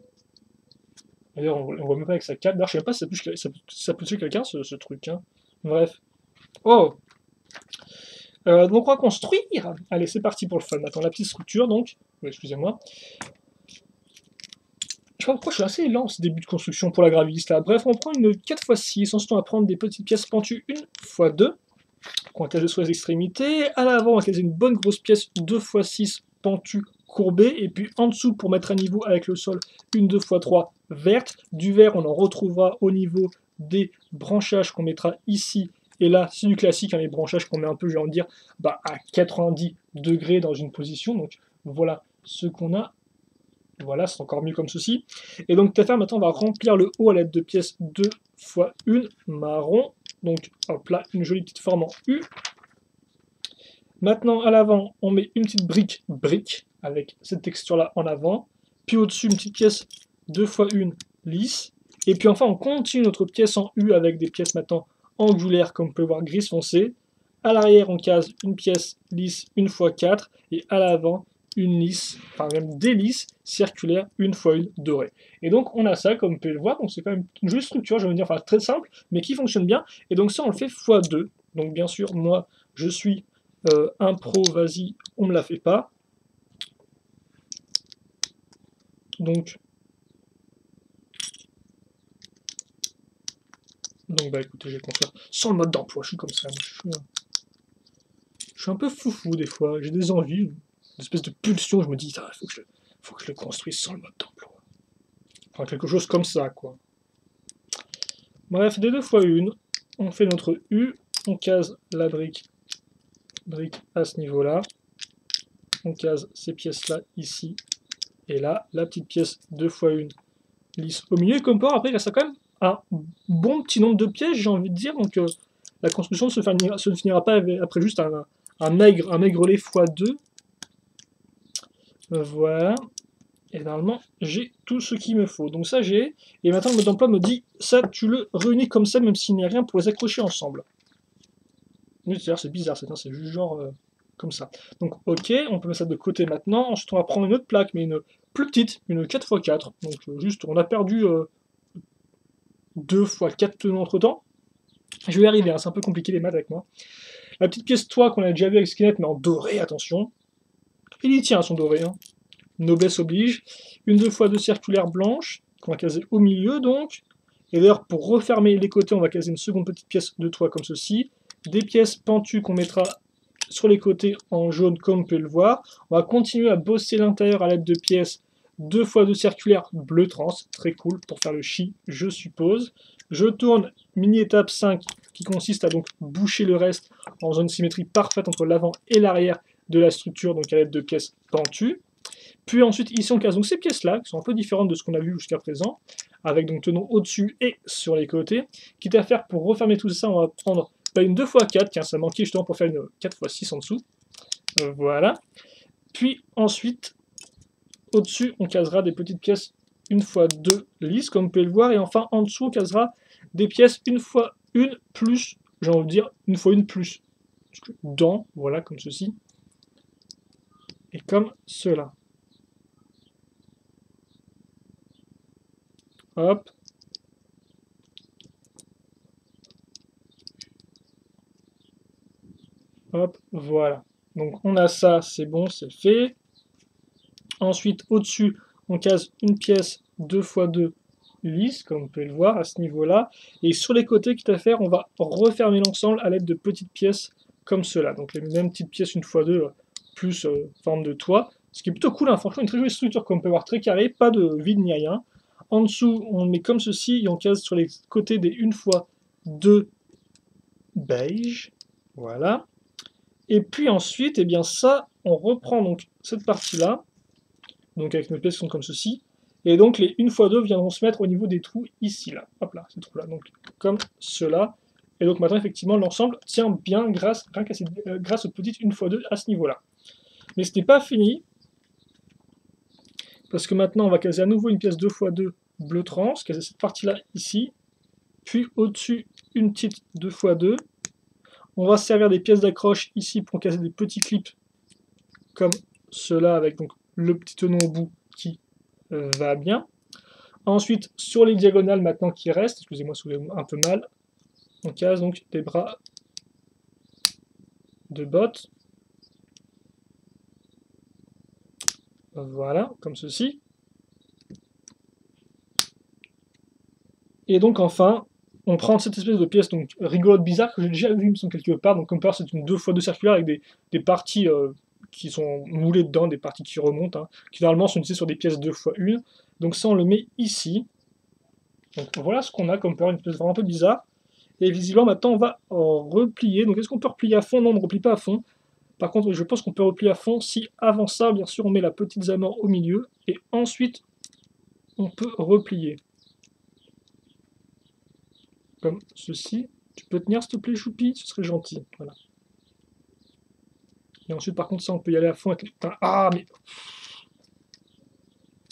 D'ailleurs, on voit même pas avec sa cape. D'ailleurs, je sais même pas si ça peut tuer quelqu'un, ce truc. Hein. Bref. Oh! Donc, on va construire. Allez, c'est parti pour le fun. Attends, la petite structure, donc. Oui, excusez-moi. Je sais pas pourquoi je suis assez lent ce début de construction pour la Gravis, là. Bref, on prend une 4x6. Ensuite, on va prendre des petites pièces pentues 1x2. On va caser sur les extrémités. À l'avant, on va caser une bonne grosse pièce 2x6 pentue courbée. Et puis en dessous, pour mettre à niveau avec le sol, une 2x3 verte. Du vert, on en retrouvera au niveau des branchages qu'on mettra ici. Et là, c'est du classique, hein, les branchages qu'on met un peu, je vais en dire, à 90 degrés dans une position. Donc voilà ce qu'on a. Voilà, c'est encore mieux comme ceci. Et donc, maintenant, on va remplir le haut à l'aide de pièces 2x1 marron. Donc, hop là, une jolie petite forme en U. Maintenant, à l'avant, on met une petite brique avec cette texture-là en avant. Puis au-dessus, une petite pièce 2x1 lisse. Et puis enfin, on continue notre pièce en U avec des pièces maintenant angulaires, comme on peut voir, gris foncé. À l'arrière, on case une pièce lisse 1x4. Et à l'avant, une lisse, enfin même des lisses circulaires 1x1 dorées. Et donc on a ça, comme vous pouvez le voir, donc c'est quand même une jolie structure, je veux dire, enfin très simple, mais qui fonctionne bien. Et donc ça, on le fait x2. Donc bien sûr, moi, je suis un pro, vas-y, on me la fait pas. Donc bah écoutez, je vais construire sans le mode d'emploi, je suis comme ça. Je suis un peu foufou des fois, j'ai des envies, une espèce de pulsion, je me dis, ah, faut que je le construise sans le mode d'emploi. Enfin, quelque chose comme ça, quoi. Bref, des 2x1, on fait notre U, on case la brique à ce niveau-là, on case ces pièces-là ici, et là, la petite pièce 2x1 lisse au milieu, et comme port, après, il reste quand même un bon petit nombre de pièces, j'ai envie de dire, donc la construction ne finira pas après juste un maigre lait x2. Voilà. Et normalement, j'ai tout ce qu'il me faut. Donc ça, j'ai. Et maintenant, le mode d'emploi me dit, ça, tu le réunis comme ça, même s'il n'y a rien pour les accrocher ensemble. Oui, c'est bizarre, c'est juste genre comme ça. Donc, ok, on peut mettre ça de côté maintenant. Ensuite, on va prendre une autre plaque, mais une plus petite, une 4x4. Donc, juste, on a perdu 2 x 4 tenons entre temps. Je vais y arriver, hein, c'est un peu compliqué les maths avec moi. La petite pièce toit qu'on a déjà vu avec Skynet, mais en doré, attention. Il y tient, son doré. Hein. Noblesse oblige. Une 2x2 circulaire blanche, qu'on va caser au milieu donc. Et d'ailleurs, pour refermer les côtés, on va caser une seconde petite pièce de toit comme ceci. Des pièces pentues qu'on mettra sur les côtés en jaune, comme on peut le voir. On va continuer à bosser l'intérieur à l'aide de pièces 2x2 circulaires bleu trans. Très cool pour faire le chi, je suppose. Je tourne mini étape 5 qui consiste à donc boucher le reste en faisant une symétrie parfaite entre l'avant et l'arrière de la structure, donc à l'aide de pièces pentues. Puis ensuite, ici, on casse donc ces pièces-là, qui sont un peu différentes de ce qu'on a vu jusqu'à présent, avec donc tenons au-dessus et sur les côtés. Quitte à faire, pour refermer tout ça, on va prendre une 2x4, car ça manquait justement pour faire une 4x6 en dessous. Voilà. Puis ensuite, au-dessus, on casera des petites pièces 1x2 lisses, comme vous pouvez le voir. Et enfin, en dessous, on casera des pièces 1x1 plus, j'ai envie de dire 1x1 plus. Dans, voilà, comme ceci. Et comme cela. Hop. Hop, voilà. Donc on a ça, c'est bon, c'est fait. Ensuite, au-dessus, on case une pièce 2x2 lisse, comme vous pouvez le voir à ce niveau-là. Et sur les côtés, quitte à faire, on va refermer l'ensemble à l'aide de petites pièces comme cela. Donc les mêmes petites pièces 1x2 plus forme de toit. Ce qui est plutôt cool, hein. Franchement, une très jolie structure comme on peut voir, très carrée, pas de vide ni rien. En dessous, on met comme ceci et on case sur les côtés des 1x2 beige. Voilà. Et puis ensuite, eh bien ça, on reprend donc cette partie-là, donc avec nos pièces qui sont comme ceci, et donc les 1x2 viendront se mettre au niveau des trous ici, là. Hop là, ces trous-là, donc comme cela. Et donc maintenant, effectivement, l'ensemble tient bien grâce aux petites 1x2 à ce niveau-là. Mais ce n'est pas fini, parce que maintenant, on va caser à nouveau une pièce 2x2 bleu trans, caser cette partie-là ici, puis au-dessus, une petite 2x2. On va se servir des pièces d'accroche ici pour caser des petits clips comme cela avec donc le petit tenon au bout qui va bien. Ensuite, sur les diagonales maintenant qui restent, excusez-moi si vous avez un peu mal, on case donc des bras de bottes. Voilà, comme ceci. Et donc enfin, on prend cette espèce de pièce donc rigolote bizarre que j'ai déjà vue, me semble, quelque part. Donc comme par c'est une 2x2 circulaire avec des parties qui sont moulées dedans, des parties qui remontent, hein, qui normalement sont utilisées sur des pièces 2x1. Donc ça, on le met ici. Donc voilà ce qu'on a comme par une pièce vraiment un peu bizarre. Et visiblement, maintenant, on va replier. Donc est-ce qu'on peut replier à fond? Non, on ne replie pas à fond. Par contre, je pense qu'on peut replier à fond si, avant ça, bien sûr, on met la petite zamor au milieu. Et ensuite, on peut replier. Comme ceci. Tu peux tenir s'il te plaît, Choupi? Ce serait gentil. Voilà. Et ensuite, par contre, ça, on peut y aller à fond avec les... Ah, mais...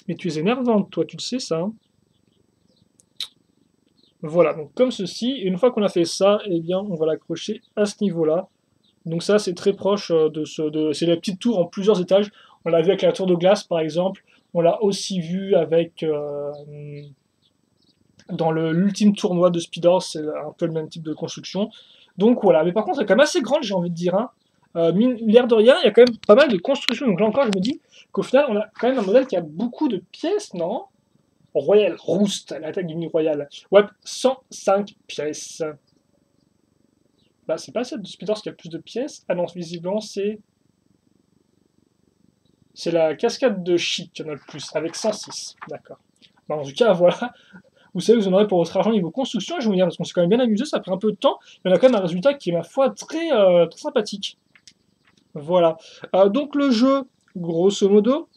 Mais tu es énervante, toi, tu le sais, ça. Hein. Voilà, donc comme ceci. Et une fois qu'on a fait ça, eh bien, on va l'accrocher à ce niveau-là. Donc ça, c'est très proche c'est la petite tour en plusieurs étages. On l'a vu avec la tour de glace, par exemple. On l'a aussi vu avec... dans l'ultime tournoi de Speedor, c'est un peu le même type de construction. Donc voilà, mais par contre, c'est quand même assez grande, j'ai envie de dire. Hein. L'air de rien, il y a quand même pas mal de constructions. Donc là encore, je me dis qu'au final, on a quand même un modèle qui a beaucoup de pièces, non? Royal Roost, l'attaque du mini Royal. Ouais, 105 pièces. Bah, c'est pas celle de Speedor qui a le plus de pièces. Ah non, visiblement, c'est la cascade de Chic qui en a le plus, avec 106. D'accord. Bah, en tout cas, voilà. Vous savez, vous en aurez pour votre argent niveau construction, je vais vous dire, parce qu'on s'est quand même bien amusé, ça a pris un peu de temps, mais on a quand même un résultat qui est, ma foi, très, très sympathique. Voilà. Donc le jeu, grosso modo,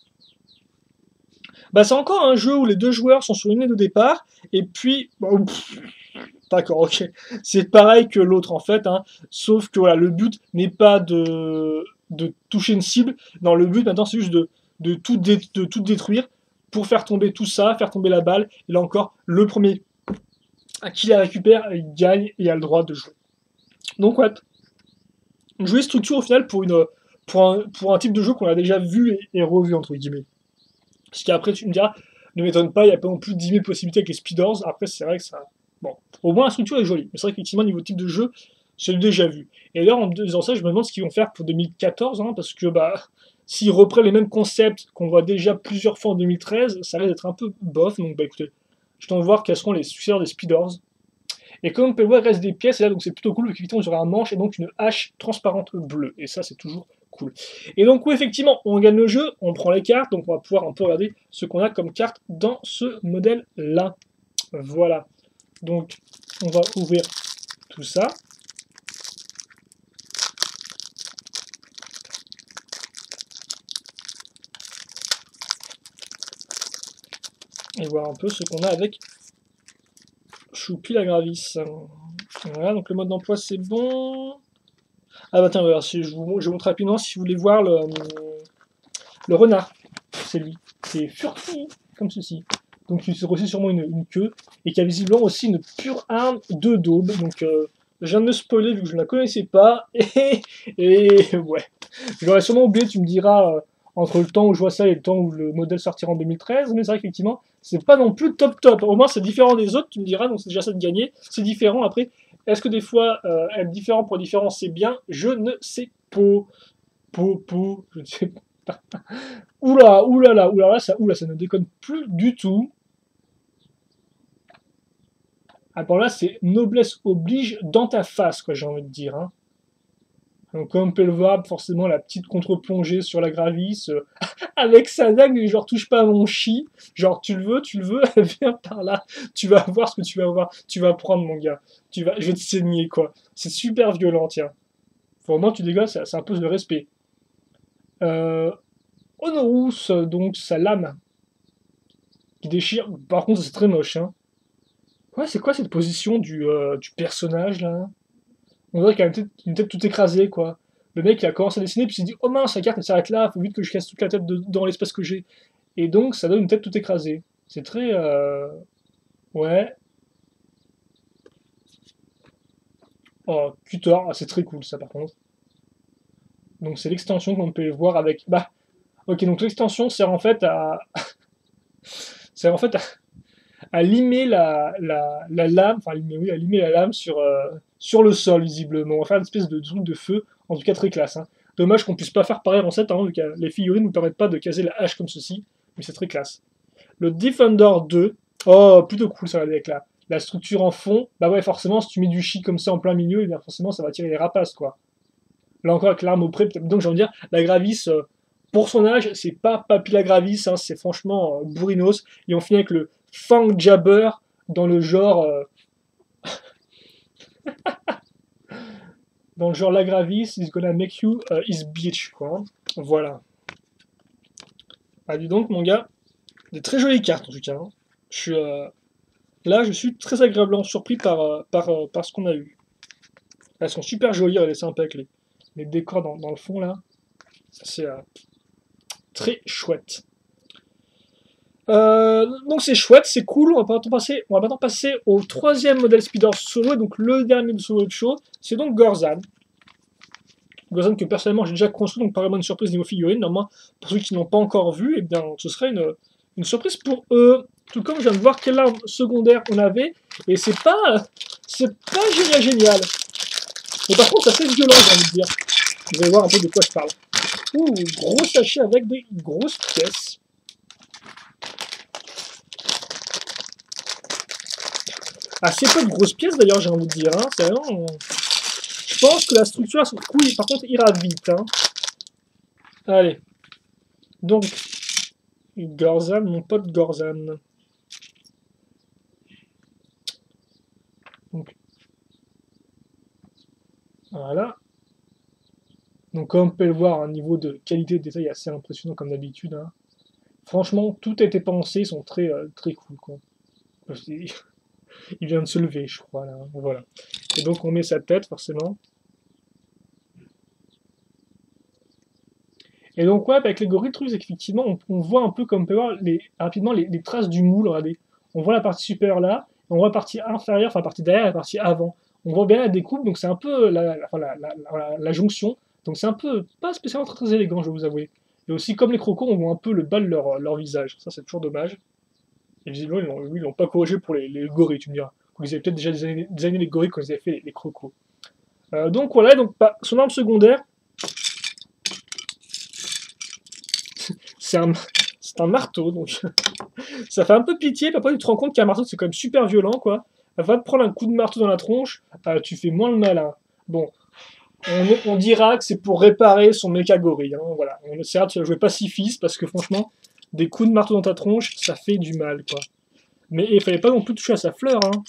Bah, c'est encore un jeu où les deux joueurs sont sur une ligne de départ, et puis... bon, d'accord, ok. C'est pareil que l'autre en fait, hein, sauf que voilà, le but n'est pas de toucher une cible. Non, le but maintenant c'est juste de tout détruire pour faire tomber tout ça, faire tomber la balle. Et là encore, le premier qui la récupère, il gagne et a le droit de jouer. Donc ouais, une jolie structure au final pour un type de jeu qu'on a déjà vu et revu entre guillemets. Parce qu'après tu me diras, ne m'étonne pas, il n'y a pas non plus 10 000 possibilités avec les speeders. Après c'est vrai que ça... Bon, au moins la structure est jolie. Mais c'est vrai qu'effectivement, niveau type de jeu, c'est déjà vu. Et d'ailleurs, en disant ça, je me demande ce qu'ils vont faire pour 2014, hein, parce que bah, s'ils reprennent les mêmes concepts qu'on voit déjà plusieurs fois en 2013, ça risque d'être un peu bof. Donc bah écoutez, je t'en voir quels seront les successeurs des speeders. Et comme on peut le voir, il reste des pièces, et là, donc c'est plutôt cool, parce qu'effectivement, il y aura un manche et donc une hache transparente bleue. Et ça, c'est toujours cool. Et donc, oui, effectivement, on gagne le jeu, on prend les cartes, donc on va pouvoir un peu regarder ce qu'on a comme cartes dans ce modèle-là. Voilà. Donc, on va ouvrir tout ça. Et voir un peu ce qu'on a avec Choupi la Gravis. Voilà, donc le mode d'emploi c'est bon. Ah bah tiens, voilà, je vous montre rapidement si vous voulez voir le renard. C'est lui. C'est Furti, comme ceci. Donc il aussi sûrement une queue, et qui a visiblement aussi une pure arme de daube. Donc je viens de me spoiler vu que je ne la connaissais pas. Et ouais. J'aurais sûrement oublié, tu me diras, entre le temps où je vois ça et le temps où le modèle sortira en 2013. Mais c'est vrai qu'effectivement, c'est pas non plus top top. Au moins c'est différent des autres, tu me diras, donc c'est déjà ça de gagner. C'est différent. Après, est-ce que des fois être différent pour différent c'est bien? Je ne sais pas. Je ne sais pas. Oula, oulala, oulala, ça ne déconne plus du tout. Ah, bon là, c'est noblesse oblige dans ta face, quoi, j'ai envie de dire. Hein. Donc, comme on peut le voir, forcément, la petite contre-plongée sur la Gravis, avec sa dague, genre, touche pas à mon chi. Genre, tu le veux, viens par là. Tu vas voir ce que tu vas voir. Tu vas prendre, mon gars. Je vais te saigner, quoi. C'est super violent, tiens. Faut vraiment, tu dégages, ça impose le respect. Honorous, donc, sa lame qui déchire. Par contre, c'est très moche, hein. Ouais, c'est quoi cette position du personnage là? On dirait qu'il a une tête toute écrasée quoi. Le mec il a commencé à dessiner puis il s'est dit oh mince, sa carte elle s'arrête là, faut vite que je casse toute la tête dans l'espace que j'ai. Et donc ça donne une tête toute écrasée. C'est très ouais. Oh, cutter, ah, c'est très cool ça par contre. Donc c'est l'extension qu'on peut voir avec. Bah ok donc l'extension sert en fait à. sert en fait à limer la lame, enfin limer, oui, à limer la lame sur le sol, visiblement. On va faire une espèce de truc de feu, en tout cas très classe. Hein. Dommage qu'on puisse pas faire pareil en 7 ans, vu que les figurines ne nous permettent pas de caser la hache comme ceci, mais c'est très classe. Le Defender 2, oh, plutôt cool ça, avec la structure en fond. Bah ouais, forcément, si tu mets du chi comme ça en plein milieu, et bien forcément, ça va tirer les rapaces, quoi. Là encore, avec l'arme au près, donc j'ai envie de dire, la Gravis, pour son âge, c'est pas Papilla Gravis, hein, c'est franchement bourrinos. Et on finit avec le Fang Jabber dans le genre la Gravis is gonna make you his bitch quoi. Voilà. Ah dis donc mon gars, des très jolies cartes en tout cas. Hein. Je suis là, je suis très agréablement surpris par ce qu'on a eu. Elles sont super jolies, elles sont sympa avec les décors dans le fond là. C'est très chouette. Donc c'est chouette, c'est cool. On va maintenant passer au troisième modèle Speeder solo, et donc le dernier de solo de show, c'est donc Gorzan. Gorzan que personnellement j'ai déjà construit, donc pas vraiment une surprise niveau figurine. Normalement, pour ceux qui n'ont pas encore vu, eh bien, ce serait une surprise pour eux. Tout comme je viens de voir quelle arme secondaire on avait, et c'est pas génial. Mais par contre, c'est assez violent, j'ai envie de dire. Vous allez voir un peu de quoi je parle. Ouh, gros sachet avec des grosses pièces. Assez peu de grosses pièces d'ailleurs, j'ai envie de dire. Hein. C'est vraiment... Je pense que la structure sur couille, par contre, ira vite. Hein. Allez. Donc, Gorzan, mon pote Gorzan. Donc, voilà. Donc, comme on peut le voir, un niveau de qualité de détail assez impressionnant comme d'habitude. Hein. Franchement, tout a été pensé, ils sont très cool, quoi. Il vient de se lever, je crois, là. Voilà. Et donc, on met sa tête, forcément. Et donc, ouais, avec les gorilles, le truc, c'est qu'effectivement, on voit un peu, comme on peut voir, rapidement, les traces du moule, regardez. On voit la partie supérieure là, et on voit la partie inférieure, enfin la partie derrière et la partie avant. On voit bien la découpe, donc c'est un peu enfin, la jonction. Donc c'est un peu, pas spécialement très élégant, je vais vous avouer. Et aussi, comme les crocos, on voit un peu le bas de leur visage. Ça, c'est toujours dommage. Et visiblement, ils l'ont pas corrigé pour les gorilles, tu me diras. Ils avaient peut-être déjà designé les gorilles quand ils avaient fait les crocos. Donc voilà, donc bah, son arme secondaire, c'est un marteau, donc ça fait un peu pitié, puis après tu te rends compte qu'un marteau c'est quand même super violent, quoi. Va te prendre un coup de marteau dans la tronche, tu fais moins le malin. Bon, on dira que c'est pour réparer son méca gorille, hein, voilà. On essaiera de jouer pacifiste, parce que franchement, des coups de marteau dans ta tronche, ça fait du mal, quoi. Mais il fallait pas non plus toucher à sa fleur, hein,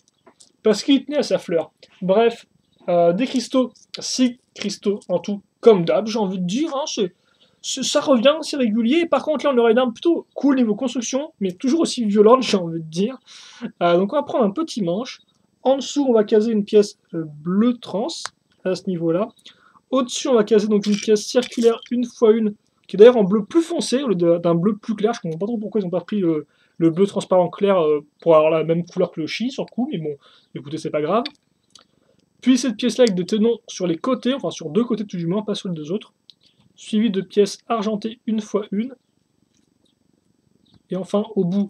parce qu'il tenait à sa fleur. Bref, des cristaux, 6 cristaux en tout, comme d'hab, j'ai envie de dire, hein, ça revient, c'est régulier. Par contre, là, on aurait une arme plutôt cool niveau construction, mais toujours aussi violente, j'ai envie de dire. Donc, on va prendre un petit manche. En dessous, on va caser une pièce bleu trans, à ce niveau-là. Au-dessus, on va caser donc une pièce circulaire 1x1, qui est d'ailleurs en bleu plus foncé, au lieu d'un bleu plus clair. Je comprends pas trop pourquoi ils n'ont pas pris le bleu transparent clair pour avoir la même couleur que le chi, sur le coup, mais bon, écoutez, c'est pas grave. Puis cette pièce-là avec des tenons sur les côtés, enfin sur 2 côtés tout du moins, pas sur les 2 autres. Suivi de pièces argentées 1x1. Et enfin, au bout,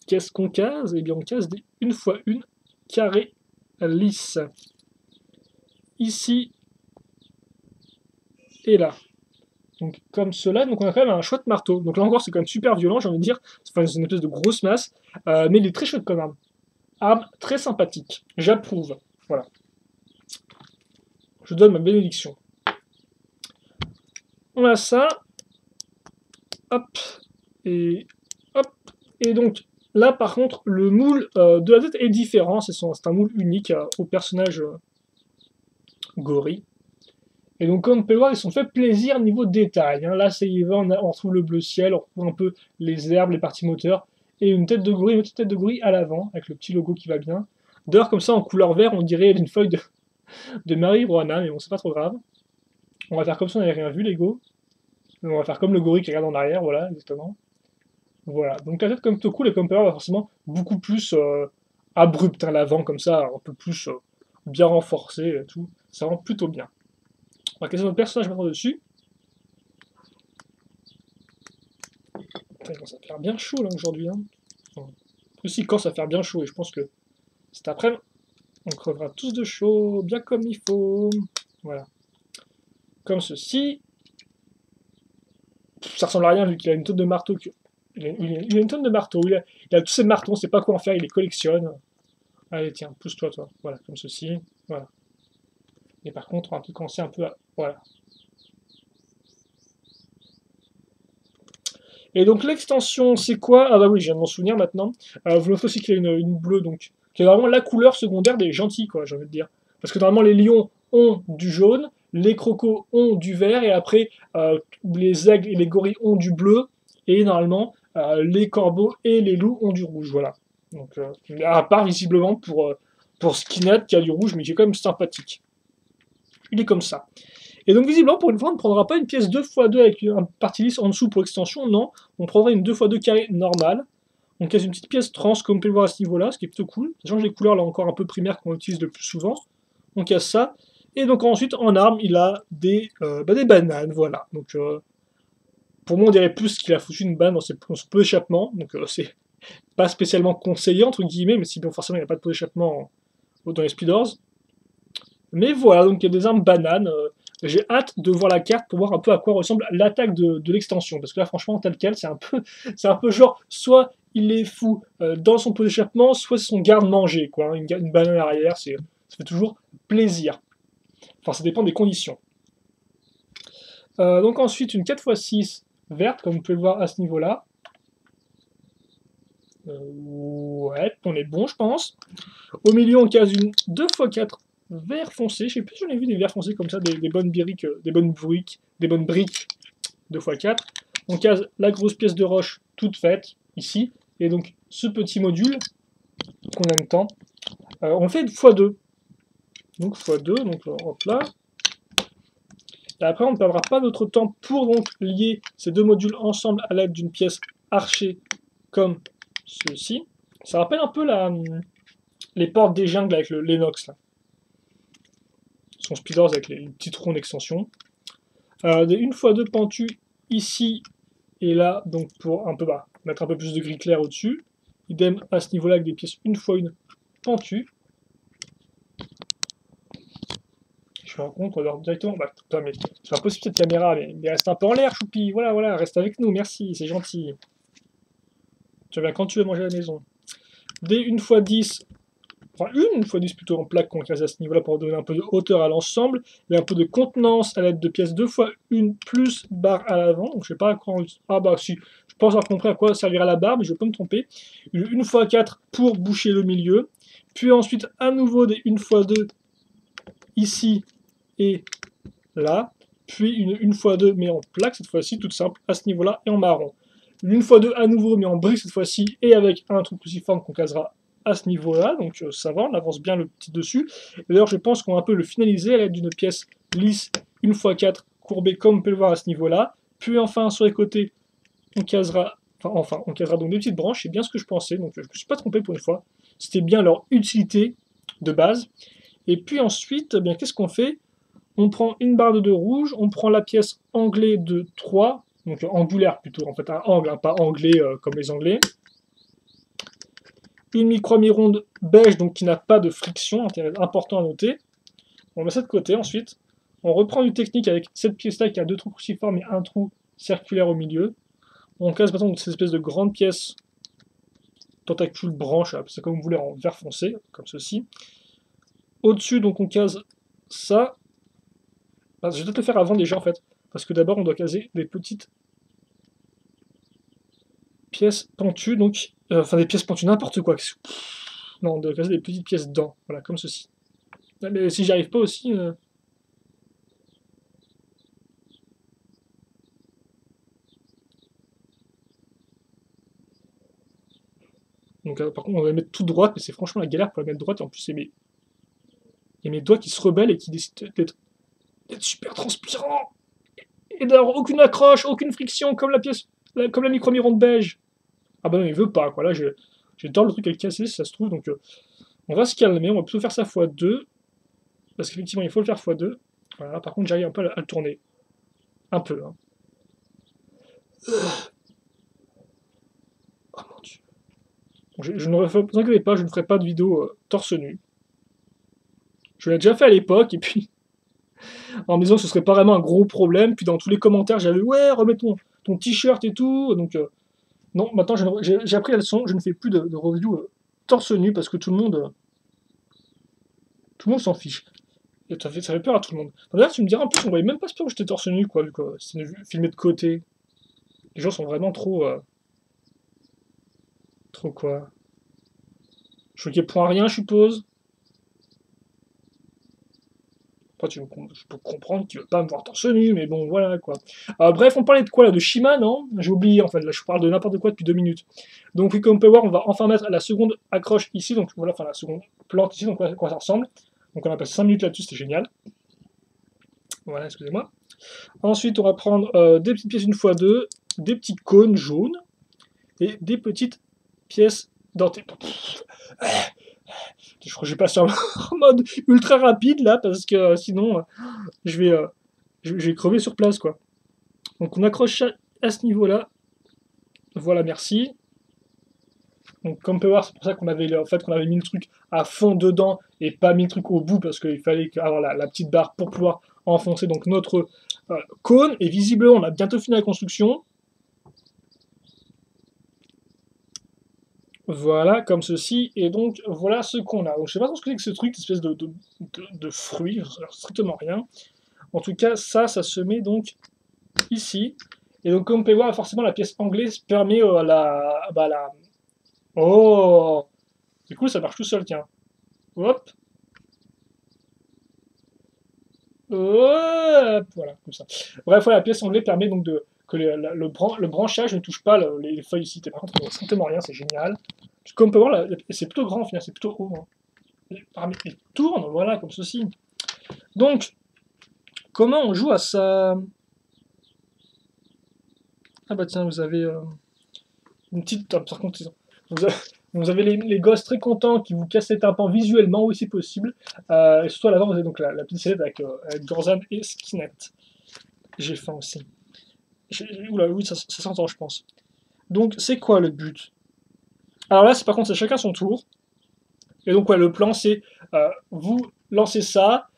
qu'est-ce qu'on case? Eh bien, on case des 1x1 carrés lisses. Ici et là. Donc, comme cela, donc on a quand même un chouette marteau. Donc là encore, c'est quand même super violent, j'ai envie de dire. Enfin, c'est une espèce de grosse masse. Mais il est très chouette comme arme. Arme très sympathique. J'approuve. Voilà. Je donne ma bénédiction. On a ça. Hop. Et hop. Et donc, là, par contre, le moule de la tête est différent. C'est un moule unique au personnage gorille. Et donc, comme on peut le voir, ils se sont fait plaisir niveau détail. Hein. Là, ça y va, on retrouve le bleu ciel, on retrouve un peu les herbes, les parties moteurs, et une tête de gorille, une petite tête de gorille à l'avant, avec le petit logo qui va bien. D'ailleurs, comme ça, en couleur vert, on dirait une feuille de marijuana, mais bon, c'est pas trop grave. On va faire comme si on n'avait rien vu, les go. On va faire comme le gorille qui regarde en arrière, voilà, exactement. Voilà, donc la tête comme plutôt cool, et comme on peut voir, forcément beaucoup plus abrupte, hein, l'avant, comme ça, un peu plus bien renforcé, et tout. Ça rend plutôt bien. On va caser notre personnage maintenant dessus. Putain, il commence à faire bien chaud là aujourd'hui. Hein. Enfin, aussi, quand ça va faire bien chaud, et je pense que cet après-midi, on crevera tous de chaud, bien comme il faut. Voilà. Comme ceci. Ça ressemble à rien vu qu'il a une tonne de marteau. Il a une tonne de marteaux. Il a tous ces marteaux, on sait pas quoi en faire, il les collectionne. Allez, tiens, pousse-toi, toi. Voilà, comme ceci. Voilà. Et par contre, on va commencer un peu à. Voilà. Et donc l'extension, c'est quoi? Ah bah oui, je viens de m'en souvenir maintenant. Vous notez aussi qu'il y a une bleue, donc, qui est vraiment la couleur secondaire des gentils, quoi, j'ai envie de dire. Parce que normalement, les lions ont du jaune, les crocos ont du vert, et après, les aigles et les gorilles ont du bleu, et normalement, les corbeaux et les loups ont du rouge, voilà. Donc, à part visiblement pour Skinnet qui a du rouge, mais qui est quand même sympathique. Il est comme ça. Et donc visiblement, pour une fois, on ne prendra pas une pièce 2x2 avec un partie lisse en dessous pour extension, non. On prendra une 2x2 carré normale. On casse une petite pièce trans, comme on peut le voir à ce niveau-là, ce qui est plutôt cool. Ça change les couleurs, là encore un peu primaires qu'on utilise le plus souvent. On casse ça. Et donc ensuite, en arme, il a des bananes, voilà. Donc pour moi, on dirait plus qu'il a foutu une banane dans son pot d'échappement. Donc c'est pas spécialement conseillé, entre guillemets, mais si bon, forcément, il n'y a pas de pot d'échappement dans les Speeders. Mais voilà, donc il y a des armes bananes. J'ai hâte de voir la carte pour voir un peu à quoi ressemble l'attaque de l'extension. Parce que là, franchement, tel quel, c'est un peu genre, soit il est fou dans son pot d'échappement, soit c'est son garde-manger, quoi. Hein, une banane arrière, ça fait toujours plaisir. Enfin, ça dépend des conditions. Donc ensuite, une 4x6 verte, comme vous pouvez le voir à ce niveau-là. Ouais, on est bon, je pense. Au milieu, on case une 2x4 vert foncé. Je sais plus si j'en ai vu des verts foncés comme ça, des bonnes briques, des bonnes briques 2x4. on case la grosse pièce de roche toute faite, ici, et donc ce petit module qu'on aime tant, on fait x2. Donc x2, donc hop là. Et après, on ne perdra pas notre temps pour donc lier ces deux modules ensemble à l'aide d'une pièce archée comme ceci. Ça rappelle un peu les portes des jungles avec l'Enox, là. Son speeders avec les petits trous d'extension. Des 1x2 pentus ici et là, donc pour un peu mettre un peu plus de gris clair au-dessus. Idem à ce niveau-là avec des pièces 1x1 pentues. Je me rends compte qu'on leur directement. Putain, mais c'est impossible cette caméra, mais reste un peu en l'air, Choupi. Voilà, reste avec nous, merci, c'est gentil. Tu reviens quand tu veux manger à la maison. Des 1x10, enfin une 1x10 plutôt en plaque qu'on case à ce niveau-là pour donner un peu de hauteur à l'ensemble et un peu de contenance à l'aide de pièces 2x1 plus barre à l'avant. Donc je sais pas à quoi. Ah bah si, je pense avoir compris à quoi servira la barre, mais je peux me tromper. Une 1x4 pour boucher le milieu. Puis ensuite à nouveau des 1x2 ici et là, puis une 1x2 mais en plaque cette fois-ci, toute simple, à ce niveau-là, et en marron. Une 1x2 à nouveau mais en brique cette fois-ci, et avec un truc cruciforme qu'on casera à ce niveau-là, donc ça va, on avance bien le petit dessus. D'ailleurs, je pense qu'on va un peu le finaliser à l'aide d'une pièce lisse 1x4 courbée comme on peut le voir à ce niveau-là. Puis enfin, sur les côtés, on casera, on casera donc des petites branches, c'est bien ce que je pensais, donc je ne me suis pas trompé pour une fois. C'était bien leur utilité de base. Et puis ensuite, eh bien qu'est-ce qu'on fait? On prend une barre de 2 rouge, on prend la pièce anglais de 3, donc angulaire plutôt, en fait un angle, hein, pas anglais comme les anglais. Une micro-mi-ronde beige, donc qui n'a pas de friction, important à noter. On met ça de côté ensuite. On reprend du technique avec cette pièce-là qui a 2 trous cruciformes et un trou circulaire au milieu. On casse maintenant cette espèce de grande pièce tentacule branche, c'est comme vous voulez, en vert foncé, comme ceci. Au-dessus, donc on case ça. Je vais peut-être le faire avant déjà en fait, parce que d'abord on doit caser des petites pièces pentues, donc enfin des pièces pentues, n'importe quoi. Non, on doit caser des petites pièces dedans, voilà, comme ceci. Mais si j'y arrive pas aussi. Donc par contre on va la mettre toute droite, mais c'est franchement la galère pour la mettre droite, et en plus il y a mes doigts qui se rebellent et qui décident d'être super transpirants et d'avoir aucune accroche, aucune friction, comme la pièce, comme la micro-mi-ronde beige. Ah bah non, il veut pas, quoi. Là, j'ai tort le truc à le casser, si ça se trouve, donc on va se calmer, on va plutôt faire ça x2, parce qu'effectivement, il faut le faire x2. Voilà, par contre, j'arrive un peu à le tourner. Un peu, hein. Oh mon dieu. Je ne vous inquiétez pas, je ne ferai pas de vidéo torse nu. Je l'ai déjà fait à l'époque, et puis, en me disant que ce serait pas vraiment un gros problème, puis dans tous les commentaires, j'avais, ouais, remets ton t-shirt et tout, donc... non, maintenant j'ai appris la leçon, je ne fais plus de review torse nu parce que tout le monde s'en fiche. Et ça fait peur à tout le monde. D'ailleurs, tu me diras en plus, on voyait même pas ce que j'étais torse nu, quoi, vu que c'est filmé de côté. Les gens sont vraiment trop. Trop quoi. Choqués pour un rien, je suppose. Après, je peux comprendre qu'il veut pas me voir torse nu, mais bon, voilà quoi. Bref, on parlait de quoi là? De Shima, non? J'ai oublié en fait, là je parle de n'importe quoi depuis 2 minutes. Donc, oui, comme on peut voir, on va enfin mettre la seconde accroche ici, donc voilà, enfin la seconde plante ici, donc à quoi ça ressemble. Donc, on a passé 5 minutes là-dessus, c'était génial. Voilà, excusez-moi. Ensuite, on va prendre des petites pièces 1x2, des petits cônes jaunes et des petites pièces dentées. Je crois que je vais passer en mode ultra rapide là, parce que sinon je vais crever sur place quoi. Donc on accroche ça à ce niveau-là. Voilà, merci. Donc comme on peut voir, c'est pour ça qu'on avait, qu'on avait mis le truc à fond dedans et pas mis le truc au bout, parce qu'il fallait avoir la petite barre pour pouvoir enfoncer donc notre cône. Et visiblement, on a bientôt fini la construction. Voilà, comme ceci, et donc voilà ce qu'on a. Donc, je sais pas trop ce que c'est que ce truc, cette espèce de fruit, strictement rien. En tout cas, ça se met donc ici. Et donc, comme on peut voir, forcément, la pièce anglaise permet la... Oh! C'est cool, ça marche tout seul, tiens. Hop! Hop! Voilà, comme ça. Bref, voilà, la pièce anglaise permet donc que le branchage ne touche pas les feuilles ici. Par contre, on voit strictement rien, c'est génial. Comme on peut voir, c'est plutôt grand, finalement, c'est plutôt haut. Hein. Il tourne, voilà, comme ceci. Donc, comment on joue à ça? Ah bah tiens, vous avez une petite... Ah, par contre, vous avez les gosses très contents qui vous cassent les tympans visuellement, oui, c'est possible. Et surtout à l'avant, vous avez donc la petite sellette avec Gorzan et Skinnet. J'ai faim aussi. Oula, oui, ça s'entend, je pense. Donc, c'est quoi le but? Alors là, par contre, c'est chacun son tour. Et donc, ouais, le plan, c'est vous lancez ça.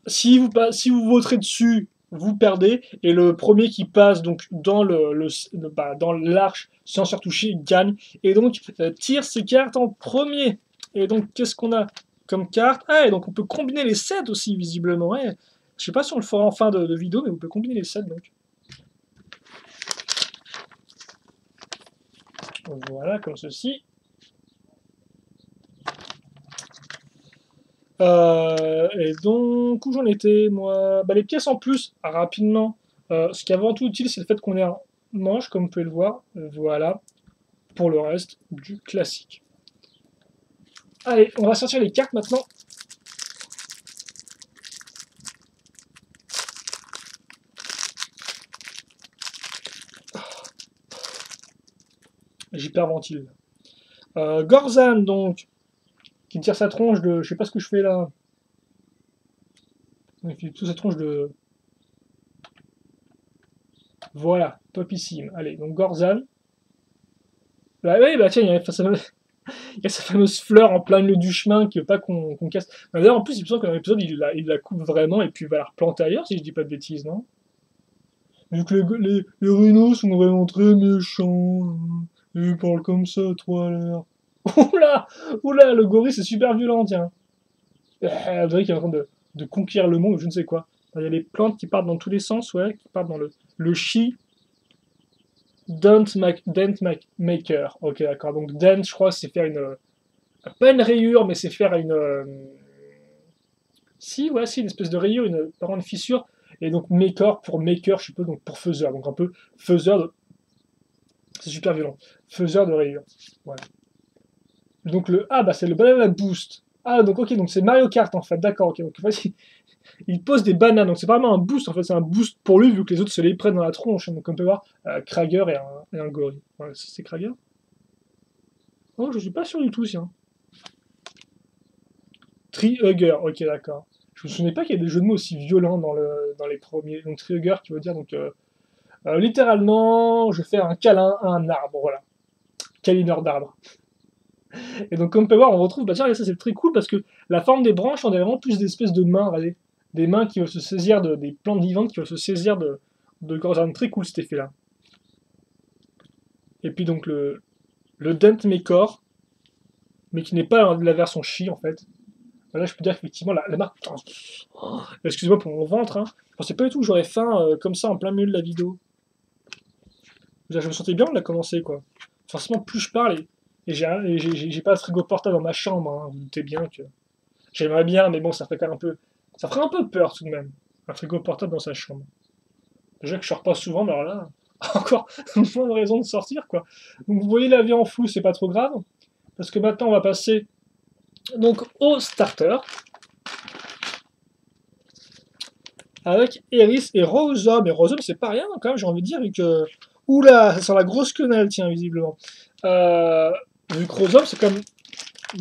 Si vous voterez dessus, vous perdez. Et le premier qui passe donc dans dans l'arche sans se faire toucher, il gagne. Et donc, tire ses cartes en premier. Et donc, qu'est-ce qu'on a comme carte? Ah, et donc on peut combiner les sets aussi, visiblement. Ouais. Je sais pas si on le fera en fin de vidéo, mais on peut combiner les sets, donc. Voilà, comme ceci. Et donc, où j'en étais, moi? Bah, les pièces en plus, rapidement. Ce qui est avant tout utile, c'est le fait qu'on ait un manche, comme vous pouvez le voir. Voilà. Pour le reste, du classique. Allez, on va sortir les cartes maintenant. J'hyperventile. Gorzan, donc, qui tire sa tronche de... Je sais pas ce que je fais là. Il fait toute sa tronche de... Voilà, topissime. Allez, donc Gorzan. Bah oui, bah tiens, il y a sa fameuse fleur en plein milieu du chemin qui veut pas qu'on casse. D'ailleurs, en plus, il me semble que dans l'épisode, il la coupe vraiment et puis il va la replanter ailleurs, si je dis pas de bêtises, non? Vu que les rhinos sont vraiment très méchants. Ils parlent comme ça, toi, l'air. Oula! Oula, le gorille, c'est super violent, tiens. On dirait qu'il est en train de conquérir le monde ou je ne sais quoi. Il y a les plantes qui partent dans tous les sens, ouais, qui partent dans le chi. Dent Maker. Ok, d'accord. Donc, dent, je crois, c'est faire pas une rayure, mais c'est faire une. Si, ouais, si, une espèce de rayure, une fissure. Et donc, maker pour maker, je suppose, donc pour faiseur. Donc, un peu faiseur de. C'est super violent. Faiseur de rayures. Voilà. Donc, bah, c'est le banana boost. Ah, donc, ok, donc c'est Mario Kart en fait. D'accord, ok. Donc, en fait, il pose des bananes. Donc, c'est pas vraiment un boost, en fait, c'est un boost pour lui, vu que les autres se les prennent dans la tronche. Donc, on peut voir Krager et un gorille. Voilà, c'est Krager. Oh, je suis pas sûr du tout, tiens. Tree-hugger, ok, d'accord. Je me souvenais pas qu'il y ait des jeux de mots aussi violents dans les premiers. Donc, tree-hugger qui veut dire, donc, littéralement, je fais un câlin à un arbre, voilà. Câlineur d'arbre. Et donc, comme on peut voir, on retrouve, bah tiens, ça c'est très cool parce que la forme des branches, on a vraiment plus d'espèces de mains, regardez. Des mains qui veulent se saisir des plantes vivantes qui veulent se saisir de Gorzan. Très cool cet effet-là. Et puis donc le Dent Maker, mais qui n'est pas la version chi en fait. Là, je peux dire qu'effectivement, la marque. Oh, excusez-moi pour mon ventre, hein. Je pensais pas du tout que j'aurais faim comme ça en plein milieu de la vidéo. Je me sentais bien de la commencer, quoi. Forcément, plus je parle, et j'ai pas de frigo portable dans ma chambre, hein, vous doutez bien que. J'aimerais bien, mais bon, ça ferait quand même un peu. Ça ferait un peu peur tout de même. Un frigo portable dans sa chambre. Déjà que je sors pas souvent, mais alors là, encore moins de raison de sortir, quoi. Donc vous voyez la vie en flou, c'est pas trop grave. Parce que maintenant, on va passer donc au starter. Avec Eris et Rosum. Et Rosum, c'est pas rien, quand même, j'ai envie de dire, vu que. Oula, ça sent la grosse quenelle, tiens, visiblement. Vu que Rosum, c'est comme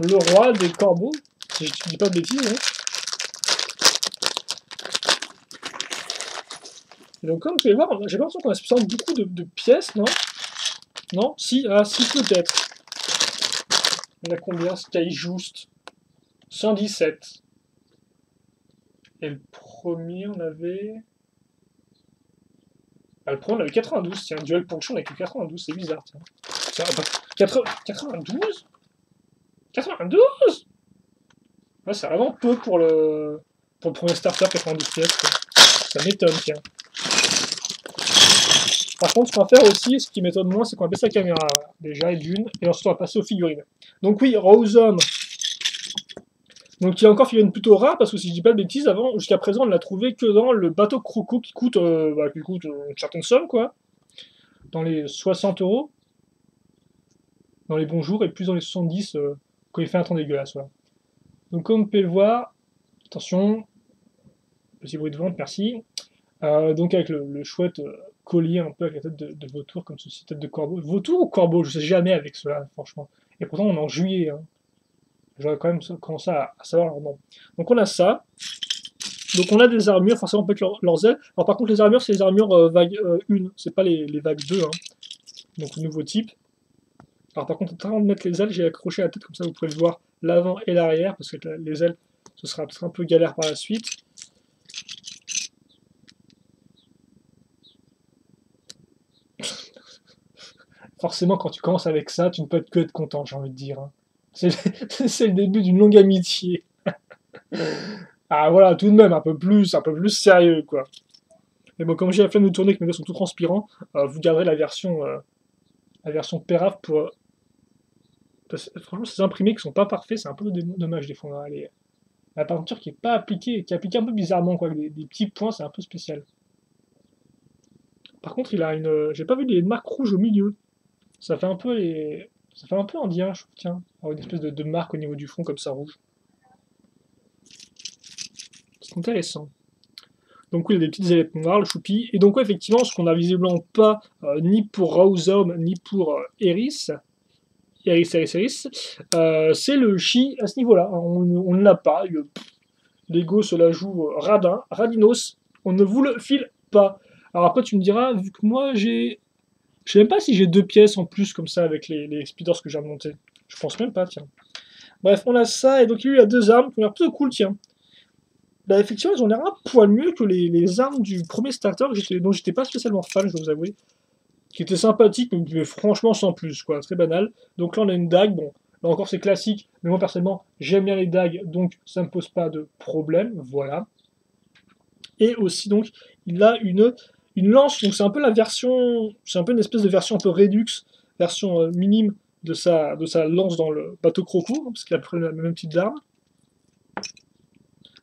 le roi des corbeaux, si je dis pas de bêtises, hein. Et donc, comme vous pouvez voir, j'ai l'impression qu'on a spécialement beaucoup de pièces, non? Non? Si, si peut-être. On a combien? Sky juste 117. Et le premier, on avait. Le premier, on avait 92. Tiens, duel ponction, on a que 92. C'est bizarre, tiens. 92? 92? Ouais, c'est vraiment peu pour le premier starter, 92 pièces, quoi. Ça m'étonne, tiens. Par contre, ce qu'on va faire aussi, ce qui m'étonne moins, c'est qu'on va baisser la caméra, déjà, et d'une, et ensuite on va passer aux figurines. Donc oui, Rosum. Donc il y a encore figurine plutôt rare, parce que si je dis pas de bêtises, avant, jusqu'à présent, on ne l'a trouvé que dans le bateau Croco, qui coûte une certaine somme, quoi. dans les 60 euros, dans les bons jours, et plus dans les 70 quand il fait un temps dégueulasse. Voilà. Donc comme vous pouvez le voir, attention, petit bruit de vente, merci. Donc avec le chouette collier un peu avec la tête de vautour, comme ceci, tête de corbeau. Vautour ou corbeau, je sais jamais avec cela, franchement. Et pourtant on est en juillet, hein. J'aurais quand même commencé à savoir leur nom. Donc on a ça. Donc on a des armures, forcément avec leurs ailes. Alors par contre les armures, c'est les armures vague 1, c'est pas les vagues 2. Hein. Donc nouveau type. Alors par contre, avant de mettre les ailes, j'ai accroché la tête, comme ça vous pouvez le voir, l'avant et l'arrière, parce que les ailes, ce sera peut-être un peu galère par la suite. Forcément, quand tu commences avec ça, tu ne peux que être content, j'ai envie de dire. Hein. C'est le début d'une longue amitié. Ah voilà, tout de même, un peu plus sérieux, quoi. Mais bon, comme j'ai la flemme de tourner, que mes gars sont tout transpirants, vous garderez la version Peraf pour... franchement, ces imprimés qui sont pas parfaits, c'est un peu dommage des fois. Hein, la peinture qui est pas appliquée, qui est appliquée un peu bizarrement, quoi, avec des petits points, c'est un peu spécial. Par contre, il a une... J'ai pas vu les marques rouges au milieu. Ça fait un peu Ça fait un peu indien, je trouve, tiens. Avoir une espèce de marque au niveau du front, comme ça, rouge. C'est intéressant. Donc oui, il y a des petites ailettes noires, le choupi. Et donc ouais, effectivement, ce qu'on a visiblement pas, ni pour Rausum, ni pour Eris, c'est le chi à ce niveau-là. On ne l'a pas. L'ego se la joue radinos. On ne vous le file pas. Alors après, tu me diras, vu que moi, je sais même pas si j'ai 2 pièces en plus comme ça avec les speeders que j'ai remontés. Je pense même pas, tiens. Bref, on a ça, et donc lui, il a 2 armes qui ont l'air plutôt cool, tiens. Bah effectivement, ils ont l'air un poil mieux que les armes du premier starter dont j'étais pas spécialement fan, je dois vous avouer. Qui était sympathique, mais franchement sans plus, quoi, très banal. Donc là, on a une dague, bon, là encore c'est classique, mais moi personnellement, j'aime bien les dagues, donc ça me pose pas de problème, voilà. Et aussi, donc, il a une lance, donc c'est un peu la version, c'est un peu une espèce de version un peu Redux, version minime de sa lance dans le bateau croco, hein, parce qu'il a pris le même type d'arme.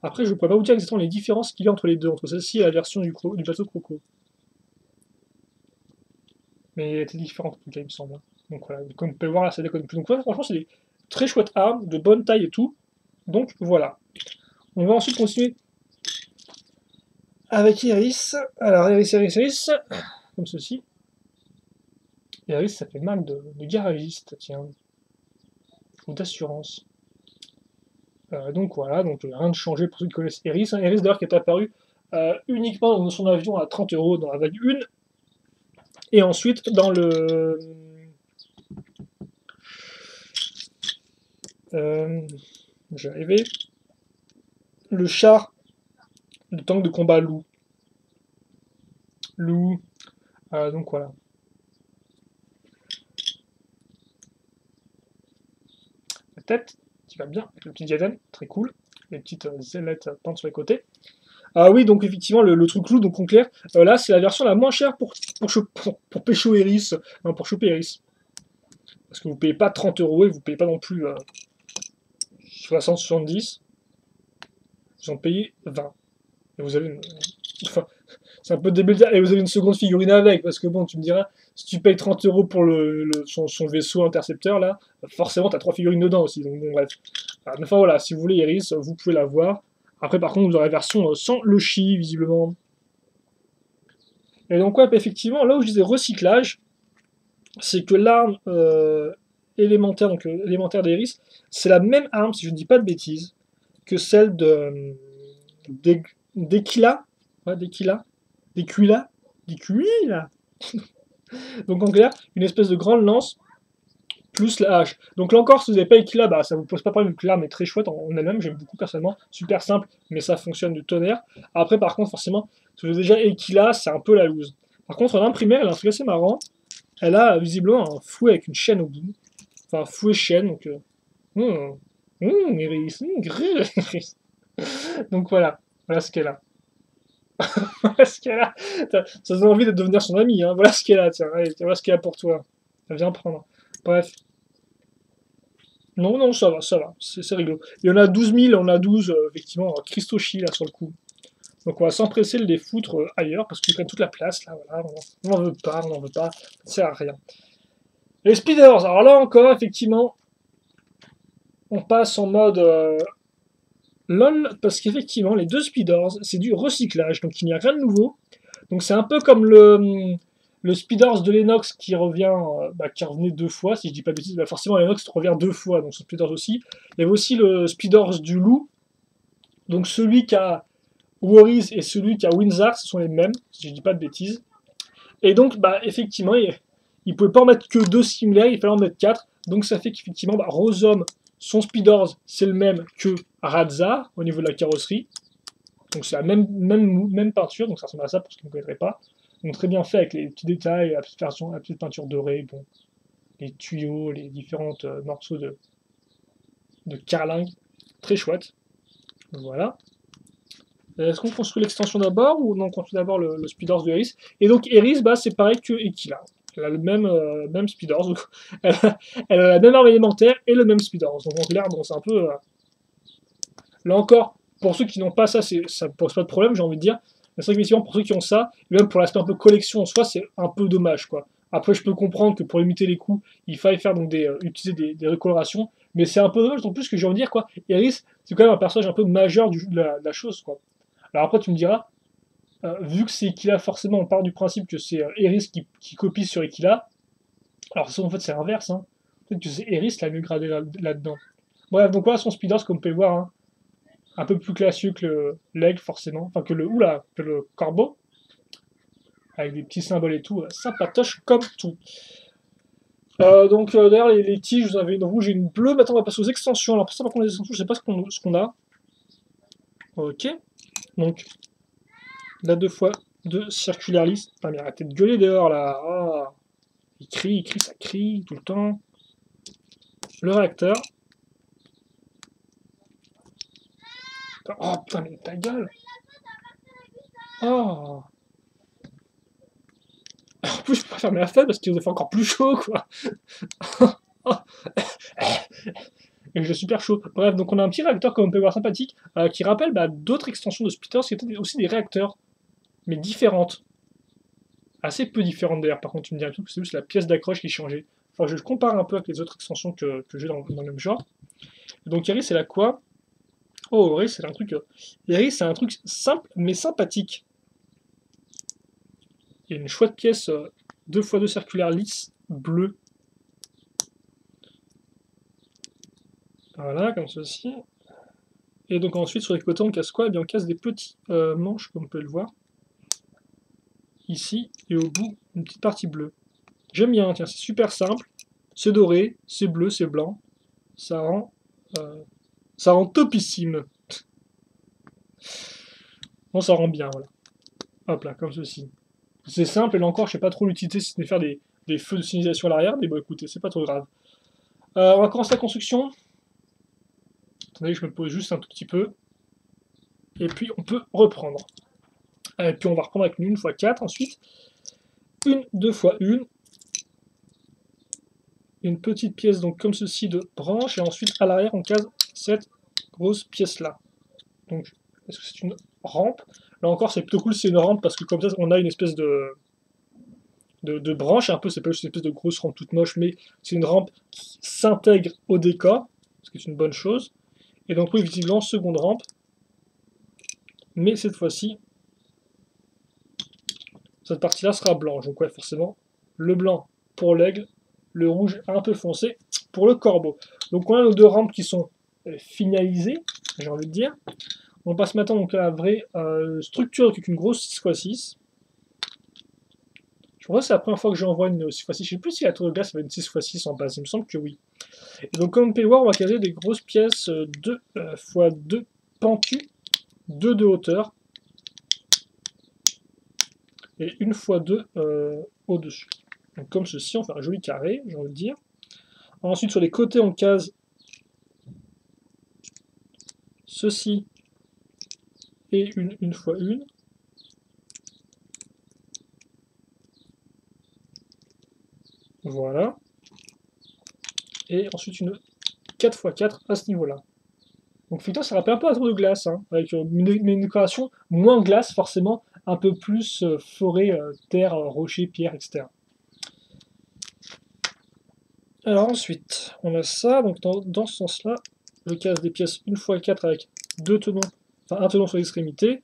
Après, je ne pourrais pas vous dire exactement les différences qu'il y a entre les deux, entre celle-ci et la version du bateau croco. Mais elle était différente en tout cas, il me semble. Donc voilà, comme vous pouvez voir là, ça déconne plus. Donc voilà, franchement, c'est des très chouettes armes, de bonne taille et tout. Donc voilà. On va ensuite continuer avec Iris. Alors, Iris, comme ceci. Iris, ça fait mal de garagiste, tiens. Ou d'assurance. Donc voilà, donc rien de changé pour ceux qui connaissent Iris. Iris d'ailleurs qui est apparu uniquement dans son avion à 30 € dans la vague 1. Et ensuite dans le... J'ai arrivé. Le char, le tank de combat loup. Donc voilà. La tête, qui va bien, avec le petit diadème, très cool. Les petites ailettes peintes sur les côtés. Ah oui, donc effectivement, le truc loup, donc en clair, là, c'est la version la moins chère pour pécho Eris, non, pour choper Eris. Parce que vous payez pas 30 € et vous payez pas non plus 60-70. Vous en payez 20. Et vous avez une... Enfin, c'est un peu débile. Et vous avez une seconde figurine avec, parce que bon, tu me diras, si tu payes 30 € pour son vaisseau intercepteur, là, forcément, t'as 3 figurines dedans aussi. Donc bon, bref. Mais enfin voilà, si vous voulez Iris, vous pouvez l'avoir. Après, par contre, vous aurez la version sans le chi, visiblement. Et donc, ouais, effectivement, là où je disais recyclage, c'est que l'arme élémentaire, donc élémentaire d'Iris, c'est la même arme, si je ne dis pas de bêtises, que celle d'Equila. Ouais, d'Equila. Donc en clair, une espèce de grande lance plus la hache. Donc là encore, si vous n'avez pas Equila, bah, ça vous pose pas de problème, l'arme est très chouette en elle-même, j'aime beaucoup personnellement, super simple, mais ça fonctionne du tonnerre. Après par contre, forcément, si vous avez déjà Equila, c'est un peu la loose. Par contre, l'imprimeur, elle a un truc assez marrant, elle a visiblement un fouet avec une chaîne au bout, enfin un fouet chaîne, donc... Iris, donc voilà ce qu'elle a. Voilà ce qu'elle a. Ça donne envie de devenir son ami, hein. Voilà ce qu'elle a, tiens, allez, voilà ce qu'elle a pour toi. Viens prendre. Bref. Non, ça va, c'est rigolo. Il y en a 12 000, on a 12, effectivement, Christochi, là, sur le coup. Donc on va s'empresser de les foutre ailleurs, parce qu'ils prennent toute la place, là, voilà, on n'en veut pas, on n'en veut pas, ça sert à rien. Les speeders, alors là encore, effectivement, on passe en mode LOL, parce qu'effectivement, les deux speeders, c'est du recyclage, donc il n'y a rien de nouveau. Donc c'est un peu comme le speeders de Lennox qui revient, qui revenait 2 fois, si je dis pas de bêtises, bah forcément Lennox revient 2 fois, donc son speeders aussi. Il y avait aussi le speeders du loup, donc celui qui a Worries et celui qui a Windsor, ce sont les mêmes, si je dis pas de bêtises. Et donc, effectivement, il ne pouvait pas en mettre que 2 similaires, il fallait en mettre 4. Donc ça fait qu'effectivement, Rosom, son speeders, c'est le même que Radza au niveau de la carrosserie. Donc c'est la même peinture, donc ça ressemble à ça pour ceux qui ne connaîtraient pas. Donc très bien fait avec les petits détails, la petite peinture dorée, bon, les tuyaux, les différents morceaux de carlingue. Très chouette. Voilà. Est-ce qu'on construit l'extension d'abord ou non, on construit d'abord le speeders de Eris? Et donc Eris, c'est pareil que Ekila. Elle a le même speeders, donc elle a la même arme élémentaire et le même speeders. Donc en clair, bon, c'est un peu... Là encore, pour ceux qui n'ont pas ça, ça pose pas de problème, j'ai envie de dire. Mais c'est vrai que pour ceux qui ont ça, et même pour l'aspect un peu collection en soi, c'est un peu dommage, quoi. Après, je peux comprendre que pour limiter les coûts, il faille faire donc utiliser des recolorations, mais c'est un peu dommage, en plus que j'ai envie de dire, quoi. Eris, c'est quand même un personnage un peu majeur de la chose, quoi. Alors après, tu me diras, vu que c'est Ekila, forcément, on part du principe que c'est Eris qui copie sur Ekila. Alors ça, en fait, c'est l'inverse, hein. Peut-être que c'est Eris la mieux gradée là-dedans. Bref, donc voilà son speeders, comme vous pouvez le voir, hein. Un peu plus classique que l'aigle, forcément. Enfin, que le corbeau. Avec des petits symboles et tout. Sympatoche comme tout. D'ailleurs, les tiges, vous avez une rouge et une bleue. Maintenant, on va passer aux extensions. Alors, pour ça, par contre, les extensions, je sais pas ce qu'on a. Ok. Donc, la 2x2 circulaire lisse. Putain, mais arrêtez de gueuler dehors, là. Oh. Il crie, ça crie tout le temps. Le réacteur. Oh, putain, mais ta gueule. Oh. En plus, je peux pas fermer la fenêtre parce qu'il nous a fait encore plus chaud, quoi. Et j'ai super chaud. Bref, donc on a un petit réacteur, comme on peut voir, sympathique, qui rappelle d'autres extensions de splitters qui étaient aussi des réacteurs, mais différentes. Assez peu différentes d'ailleurs, par contre, tu me dirais que c'est juste la pièce d'accroche qui changeait. Enfin, je compare un peu avec les autres extensions que j'ai dans le même genre. Donc Iris, c'est la quoi? Oh, Iris, c'est un truc. Iris, c'est un truc simple mais sympathique. Il y a une chouette pièce 2x2 circulaire lisse, bleue. Voilà, comme ceci. Et donc ensuite, sur les côtés, on casse quoi? Eh bien, on casse des petits manches, comme on peut le voir. Ici, et au bout, une petite partie bleue. J'aime bien, tiens, c'est super simple. C'est doré, c'est bleu, c'est blanc. Ça rend, euh, ça rend topissime. Bon, ça rend bien, voilà. Hop là, comme ceci. C'est simple, et là encore, je sais pas trop l'utilité si ce n'est faire des feux de signalisation à l'arrière, mais bon, écoutez, c'est pas trop grave. On va commencer la construction. Attendez, je me pose juste un tout petit peu. Et puis, on peut reprendre. Et puis, on va reprendre avec une 1x4 ensuite. Une 2x1. Une petite pièce, donc comme ceci, de branche. Et ensuite, à l'arrière, on case cette grosse pièce-là. Donc, est-ce que c'est une rampe? Là encore, c'est plutôt cool, c'est une rampe, parce que comme ça, on a une espèce de branche, un peu, c'est pas juste une espèce de grosse rampe toute moche, mais c'est une rampe qui s'intègre au décor, ce qui est une bonne chose. Et donc oui, visiblement, seconde rampe, mais cette fois-ci, cette partie-là sera blanche, donc ouais, forcément, le blanc pour l'aigle, le rouge un peu foncé pour le corbeau. Donc on a nos deux rampes qui sont finalisées, j'ai envie de dire. On passe maintenant donc à la vraie structure avec une grosse 6x6. Je crois que c'est la première fois que j'envoie une 6x6. Je ne sais plus si la tour de glace avait une 6x6 en base, il me semble que oui. Et donc comme on peut le voir, on va caser des grosses pièces 2x2 pentues, 2 de hauteur, et 1x2 au-dessus. Donc comme ceci, on fait un joli carré, j'ai envie de dire. Ensuite sur les côtés, on case ceci et une 1x1. Voilà. Et ensuite une 4x4 à ce niveau-là. Donc effectivement, ça rappelle un peu un tour de glace, hein, avec une décoration moins glace, forcément, un peu plus forêt, terre, rocher, pierre, etc. Alors ensuite, on a ça, donc dans ce sens-là, je casse des pièces 1x4 avec deux tenons, enfin un tenon sur l'extrémité,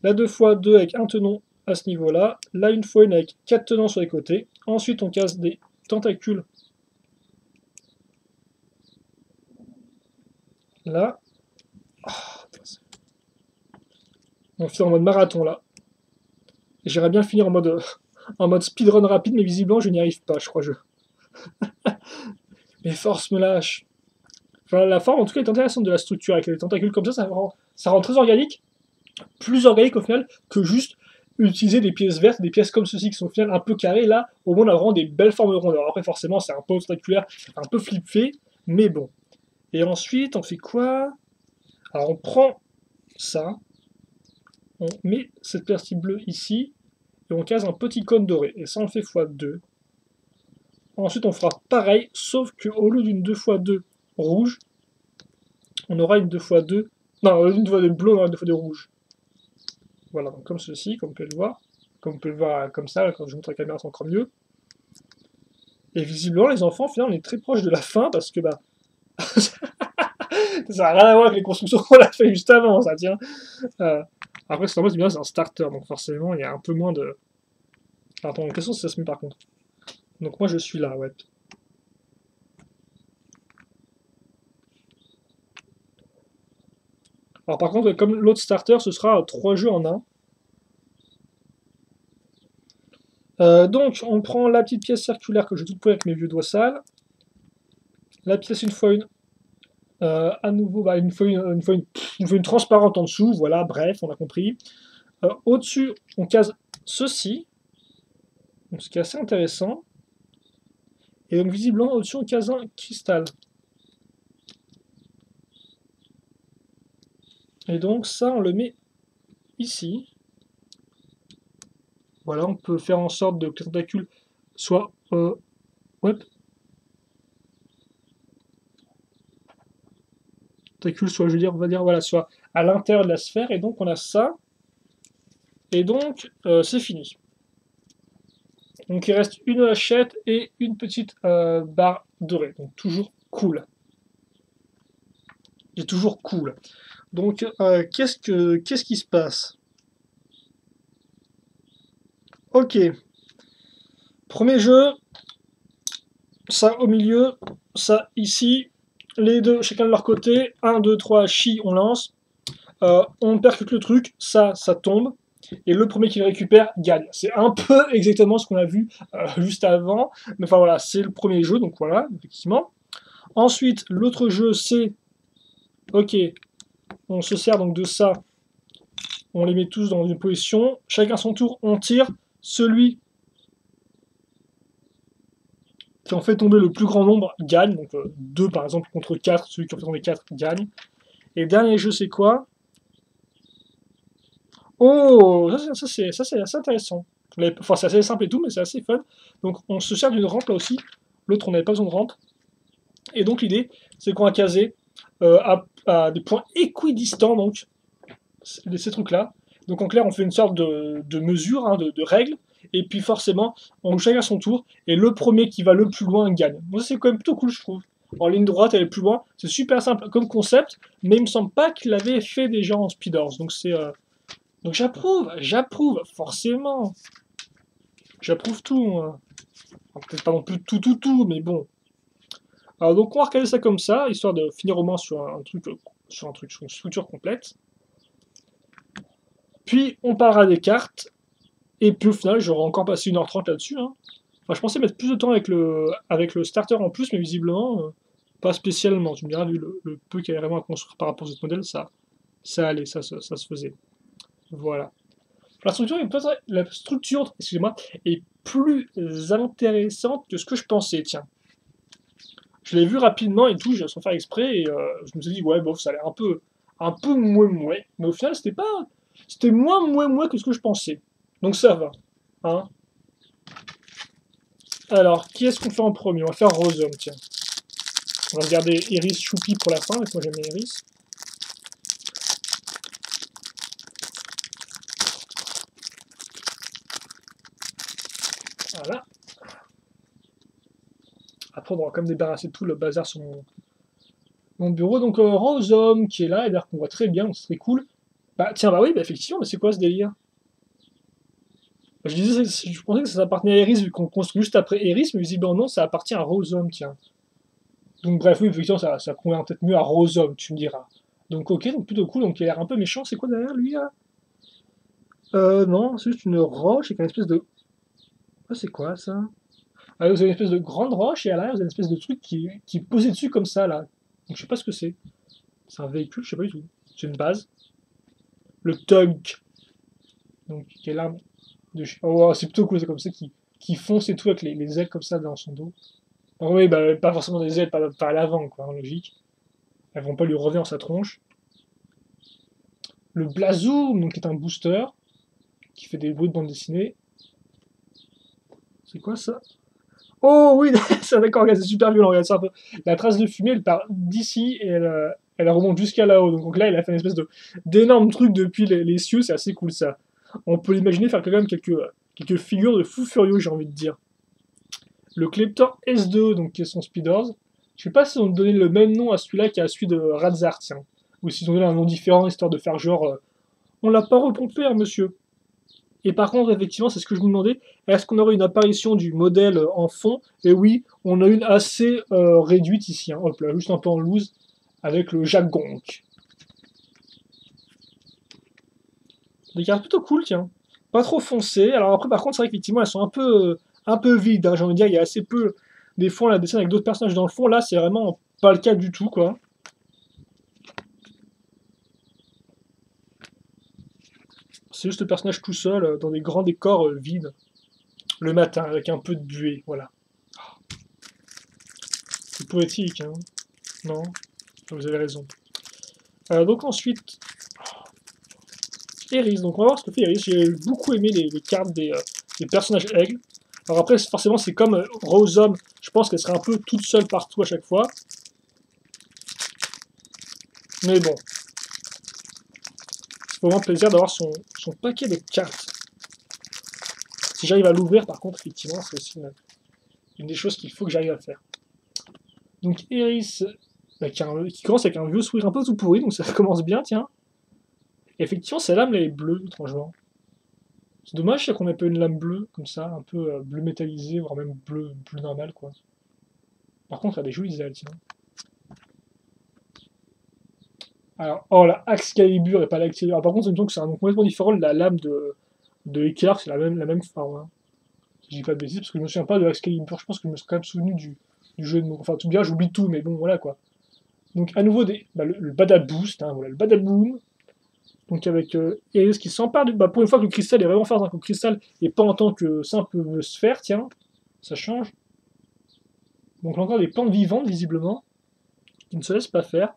la 2x2 avec un tenon à ce niveau-là, la 1x1 avec 4 tenons sur les côtés. Ensuite, on casse des tentacules là. On fait en mode marathon là. J'aimerais bien finir en mode speedrun rapide, mais visiblement je n'y arrive pas, je crois. Mes forces me lâchent. Enfin, la forme en tout cas est intéressante de la structure avec les tentacules comme ça rend très organique, plus organique au final que juste utiliser des pièces vertes, des pièces comme ceci qui sont au final un peu carrées. Là, au moins on a vraiment des belles formes de rondeurs. Après forcément c'est un peu tentaculaire, un peu flip-fait, mais bon. Et ensuite on fait quoi? Alors on prend ça, on met cette partie bleue ici, et on case un petit cône doré. Et ça on le fait x2. Ensuite on fera pareil, sauf qu'au lieu d'une 2x2 rouge, on aura une 2x2. Non, une 2x2 bleu, on aura une 2x2 rouge. Voilà, donc comme ceci, comme vous pouvez le voir. Comme vous pouvez le voir comme ça, quand je montre la caméra, c'est encore mieux. Et visiblement, les enfants, finalement, on est très proche de la fin, parce que, bah... ça n'a rien à voir avec les constructions qu'on a fait juste avant, ça tient. Après, c'est normal, c'est un starter, donc forcément, il y a un peu moins de... Attends, quelle sauce ça se met par contre? Donc moi, je suis là, ouais. Alors par contre, comme l'autre starter, ce sera 3 jeux en 1. Donc, on prend la petite pièce circulaire que je tout avec mes vieux doigts sales. La pièce 1x1. À nouveau, bah, une fois une transparente en dessous. Voilà, bref, on a compris. Au-dessus, on case ceci. Donc, ce qui est assez intéressant. Et donc, visiblement, au-dessus, on case un cristal. Et donc, ça, on le met ici. Voilà, on peut faire en sorte que le tentacule soit... ouais, tentacule soit, je veux dire, on va dire, voilà, soit à l'intérieur de la sphère. Et donc, on a ça. Et donc, c'est fini. Donc, il reste une hachette et une petite barre dorée. Donc, toujours cool. C'est toujours cool. Donc, qu'est-ce qui se passe? Ok. Premier jeu, ça au milieu, ça ici, les deux chacun de leur côté, 1, 2, 3, chi, on lance, on percute le truc, ça tombe, et le premier qui le récupère gagne. C'est un peu exactement ce qu'on a vu juste avant, mais enfin voilà, c'est le premier jeu, donc voilà, effectivement. Ensuite, l'autre jeu, c'est, ok, on se sert donc de ça, on les met tous dans une position, chacun son tour, on tire, celui qui en fait tomber le plus grand nombre gagne, donc 2 par exemple contre 4, celui qui en fait tomber 4 gagne. Et le dernier jeu c'est quoi? Oh, ça c'est assez intéressant. Enfin c'est assez simple et tout, mais c'est assez fun. Donc on se sert d'une rampe là aussi, l'autre on n'avait pas besoin de rampe. Et donc l'idée c'est qu'on va caser à des points équidistants, donc ces trucs là. Donc en clair on fait une sorte de mesure, hein, de règle, et puis forcément on joue chacun son tour, et le premier qui va le plus loin gagne. Moi c'est quand même plutôt cool je trouve. En ligne droite aller plus loin, c'est super simple comme concept, mais il me semble pas qu'il l'avait fait déjà en Speeders, donc c'est... Donc j'approuve, forcément. J'approuve tout, moi. Peut-être pas non plus tout, mais bon. Alors donc on va recaler ça comme ça, histoire de finir au moins sur sur une structure complète. Puis on parlera des cartes, et puis au final j'aurai encore passé 1h30 là-dessus. Hein. Enfin, je pensais mettre plus de temps avec le starter en plus, mais visiblement pas spécialement. Tu me diras, vu le peu qu'il y avait vraiment à construire par rapport à ce modèle, ça allait, ça se faisait. Voilà. La structure, excusez-moi, est plus intéressante que ce que je pensais, tiens. Je l'ai vu rapidement et tout, sans faire exprès, et je me suis dit, ouais, bof, ça a l'air un peu mouais. Mais au final, c'était moins mouais que ce que je pensais. Donc ça va. Hein. Alors, qui est-ce qu'on fait en premier? On va faire Rosum, tiens. On va regarder Iris Choupi pour la fin, parce que moi j'aime Iris. Voilà. Après, on aura quand même débarrasser tout le bazar sur mon bureau. Donc, Rosum qui est là, et d'ailleurs qu'on voit très bien, donc ce serait cool. Bah, tiens, bah oui, bah effectivement, mais c'est quoi ce délire? Je disais, je pensais que ça appartenait à Eris, vu qu'on construit juste après Eris, mais visiblement non, ça appartient à Rosum, tiens. Donc, bref, oui, effectivement, ça convient peut-être mieux à Rosum, tu me diras. Donc, ok, donc plutôt cool, donc il a l'air un peu méchant. C'est quoi derrière lui, là? Non, c'est juste une roche avec une espèce de. Ah, c'est quoi ça? Ah, vous avez une espèce de grande roche et à l'arrière, vous avez une espèce de truc qui est posé dessus comme ça, là. Donc, je sais pas ce que c'est. C'est un véhicule, je sais pas du tout. C'est une base. Le Tug, donc qui est l'arme de. Oh, c'est plutôt cool, c'est comme ça qui fonce et tout avec les ailes comme ça dans son dos. Ah oui, bah, pas forcément des ailes par l'avant, quoi, en logique. Elles vont pas lui revenir dans sa tronche. Le Blazoom, donc qui est un booster, qui fait des bruits de bande dessinée. C'est quoi ça? Oh oui, c'est d'accord, regarde, c'est super violent, regarde ça un peu. La trace de fumée, elle part d'ici et elle remonte jusqu'à là-haut. Donc là, il a fait une espèce d'énorme truc depuis les cieux, c'est assez cool ça. On peut l'imaginer faire quand même quelques figures de fous furieux, j'ai envie de dire. Le Kleptor S2, donc qui est son Speeders. Je sais pas si on donné le même nom à celui-là qu'à celui de Radzar, tiens. Ou s'ils ont donné un nom différent, histoire de faire genre, on l'a pas repompé, hein, monsieur. Et par contre, effectivement, c'est ce que je me demandais, est-ce qu'on aurait une apparition du modèle en fond? Et oui, on a une assez réduite ici, hein. Hop là, juste un peu en loose, avec le Jacques Gonk. Des cartes plutôt cool, tiens. Pas trop foncées. Alors après, par contre, c'est vrai qu'effectivement, elles sont un peu vides, hein. J'ai envie de dire, il y a assez peu. Des fois, on la dessine avec d'autres personnages dans le fond. Là, c'est vraiment pas le cas du tout, quoi. C'est juste le personnage tout seul, dans des grands décors vides, le matin, avec un peu de buée, voilà. C'est poétique, hein. Non, vous avez raison. Donc ensuite, Eris. Donc on va voir ce que fait Eris. J'ai beaucoup aimé les cartes des personnages aigles. Alors après, forcément, c'est comme Rosum. Je pense qu'elle serait un peu toute seule partout à chaque fois. Mais bon, c'est vraiment plaisir d'avoir son paquet de cartes. Si j'arrive à l'ouvrir, par contre, effectivement, c'est aussi une des choses qu'il faut que j'arrive à faire. Donc Eris, qui commence avec un vieux sourire un peu tout pourri, donc ça commence bien, tiens. Et effectivement, sa lame, elle est bleue, étrangement. C'est dommage qu'on ait pas une lame bleue, comme ça, un peu bleu métallisé, voire même bleu normal, quoi. Par contre, elle a des jolies ailes, tiens. Alors, oh, la Excalibur et pas la Excalibur. Par contre, il me semble que c'est un nom complètement différent de la lame de Éclair, c'est la même forme, hein. Si je dis pas de bêtises, parce que je me souviens pas de Excalibur, je pense que je me suis quand même souvenu du jeu de mots. Enfin, tout bien, j'oublie tout, mais bon, voilà, quoi. Donc, à nouveau, le Badaboost, hein, voilà, le Badaboom. Donc, avec Eris qui s'empare pour une fois que le cristal est vraiment fort, hein, que le cristal et pas en tant que simple sphère, tiens, ça change. Donc, encore des plantes vivantes, visiblement, qui ne se laissent pas faire.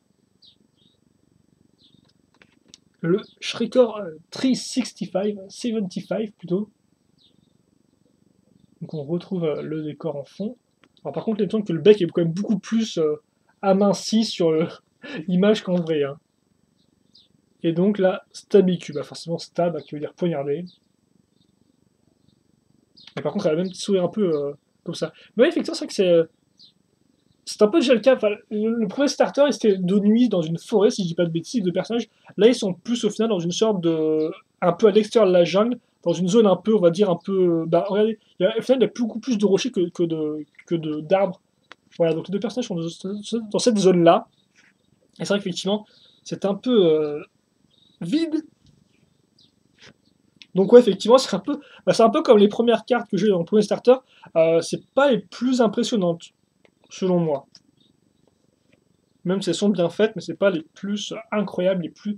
Le Shrikor 365, plutôt. Donc on retrouve le décor en fond. Alors par contre, il me semble que le bec est quand même beaucoup plus aminci sur l'image qu'en vrai, hein. Et donc la Stabicu, bah forcément stab qui veut dire poignarder. Et par contre, elle a le même petit sourire un peu comme ça. Mais ouais, effectivement, c'est vrai que c'est un peu déjà le cas. Enfin, le premier starter, c'était de nuit dans une forêt, si je dis pas de bêtises, de personnages. Là, ils sont plus au final dans une sorte de. Un peu à l'extérieur de la jungle, dans une zone un peu, on va dire, un peu. Bah, regardez, au final, il y a beaucoup plus de rochers que d'arbres. Voilà, donc les deux personnages sont dans cette zone-là. Et c'est vrai qu'effectivement, c'est un peu vide. Donc, ouais, effectivement, c'est un peu comme les premières cartes que j'ai dans le premier starter. C'est pas les plus impressionnantes, selon moi. Même si elles sont bien faites, mais c'est pas les plus incroyables, les plus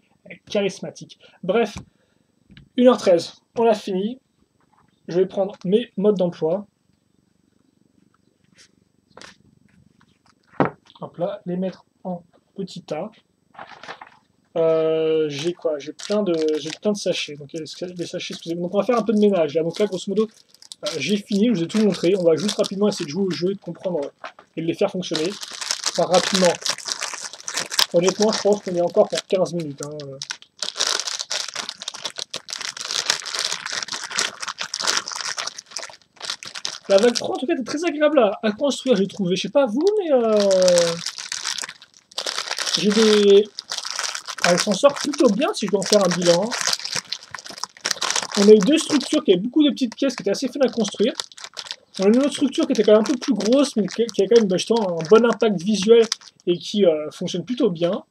charismatiques. Bref, 1h13, on a fini. Je vais prendre mes modes d'emploi. Hop là, les mettre en petit tas. J'ai quoi? J'ai plein de sachets. Donc les sachets, excusez-moi. Donc on va faire un peu de ménage là. Donc là, grosso modo, j'ai fini, je vous ai tout montré. On va juste rapidement essayer de jouer au jeu et de comprendre et de les faire fonctionner. Enfin, rapidement. Honnêtement, je pense qu'on est encore pour 15 minutes, hein. La vague 3, en tout cas, était très agréable à construire, j'ai trouvé. Je sais pas vous, mais j'ai des... Ah, elle s'en sort plutôt bien si je dois en faire un bilan. On a eu deux structures qui avaient beaucoup de petites pièces qui étaient assez fun à construire. On a une autre structure qui était quand même un peu plus grosse, mais qui a quand même justement un bon impact visuel et qui fonctionne plutôt bien.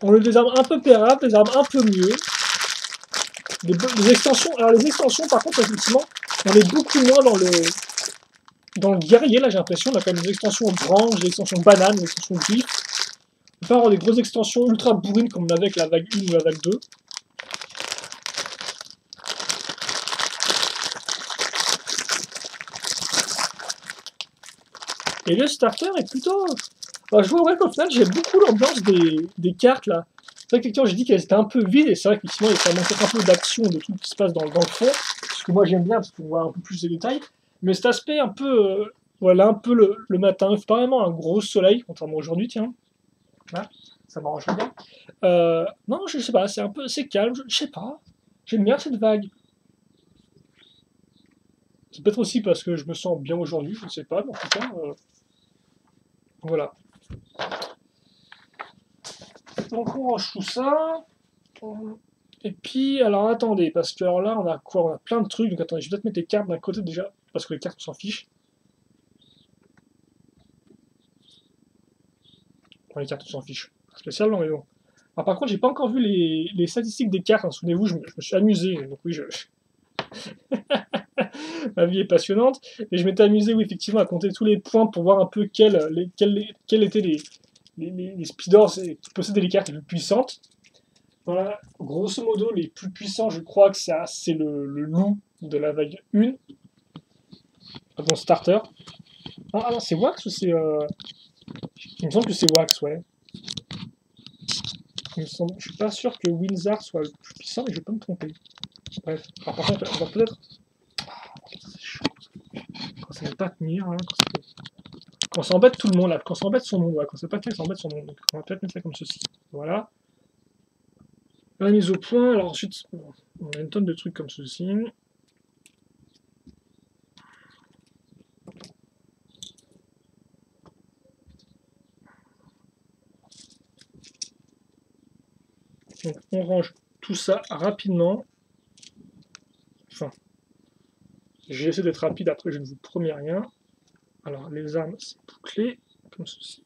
On a eu des armes un peu pérables, des armes un peu mieux. Des extensions. Alors les extensions, par contre, effectivement, on est beaucoup moins dans le guerrier, là j'ai l'impression. On a quand même des extensions branches, des extensions bananes, des extensions griffes. On peut pas avoir des grosses extensions ultra bourrines comme on avait avec la vague 1 ou la vague 2. Et le starter est plutôt... Bah, je vois ouais, qu'au final, j'aime beaucoup l'ambiance des cartes, là. C'est vrai qu'effectivement, j'ai dit qu'elles étaient un peu vides, et c'est vrai qu'effectivement, ça manque un peu d'action, de tout ce qui se passe dans le fond. Ce que moi, j'aime bien, parce qu'on voit un peu plus les détails. Mais cet aspect un peu... voilà, un peu le matin. Il fait pas vraiment un gros soleil, contrairement à aujourd'hui, tiens. Là, ça m'arrange bien. Non, je sais pas, c'est un peu... C'est calme, je sais pas. J'aime bien cette vague. C'est peut-être aussi parce que je me sens bien aujourd'hui, je ne sais pas, mais en tout cas... voilà. Donc on range tout ça. Et puis, alors attendez, parce que alors là, on a quoi? On a plein de trucs. Donc attendez, je vais peut-être mettre les cartes d'un côté déjà, parce que les cartes, on s'en fiche. Enfin, les cartes, on s'en fiche. Spécialement, mais bon. Alors, par contre, j'ai pas encore vu les statistiques des cartes. Hein. Souvenez-vous, je me suis amusé. Donc oui, ma vie est passionnante. Et je m'étais amusé, oui, effectivement, à compter tous les points pour voir un peu quels étaient les speeders qui possédaient les cartes les plus puissantes. Voilà, grosso modo, les plus puissants, je crois que c'est le loup de la vague 1. Bon, starter. Ah non, c'est Wax ou c'est... Il me semble que c'est Wax, ouais. Je suis pas sûr que Windsar soit le plus puissant, mais je peux me tromper. Bref, alors, par contre, on va peut-être... C'est chaud. Quand ça ne veut pas tenir, hein, quand ça embête tout le monde, là, quand ça embête son monde, ouais, quand c'est pas tenir, ça embête son monde. Donc on va peut-être mettre ça comme ceci. Voilà. La mise au point, alors ensuite, on a une tonne de trucs comme ceci. Donc on range tout ça rapidement. Enfin, j'ai essayé d'être rapide, après je ne vous promets rien. Alors les armes, c'est bouclé, comme ceci.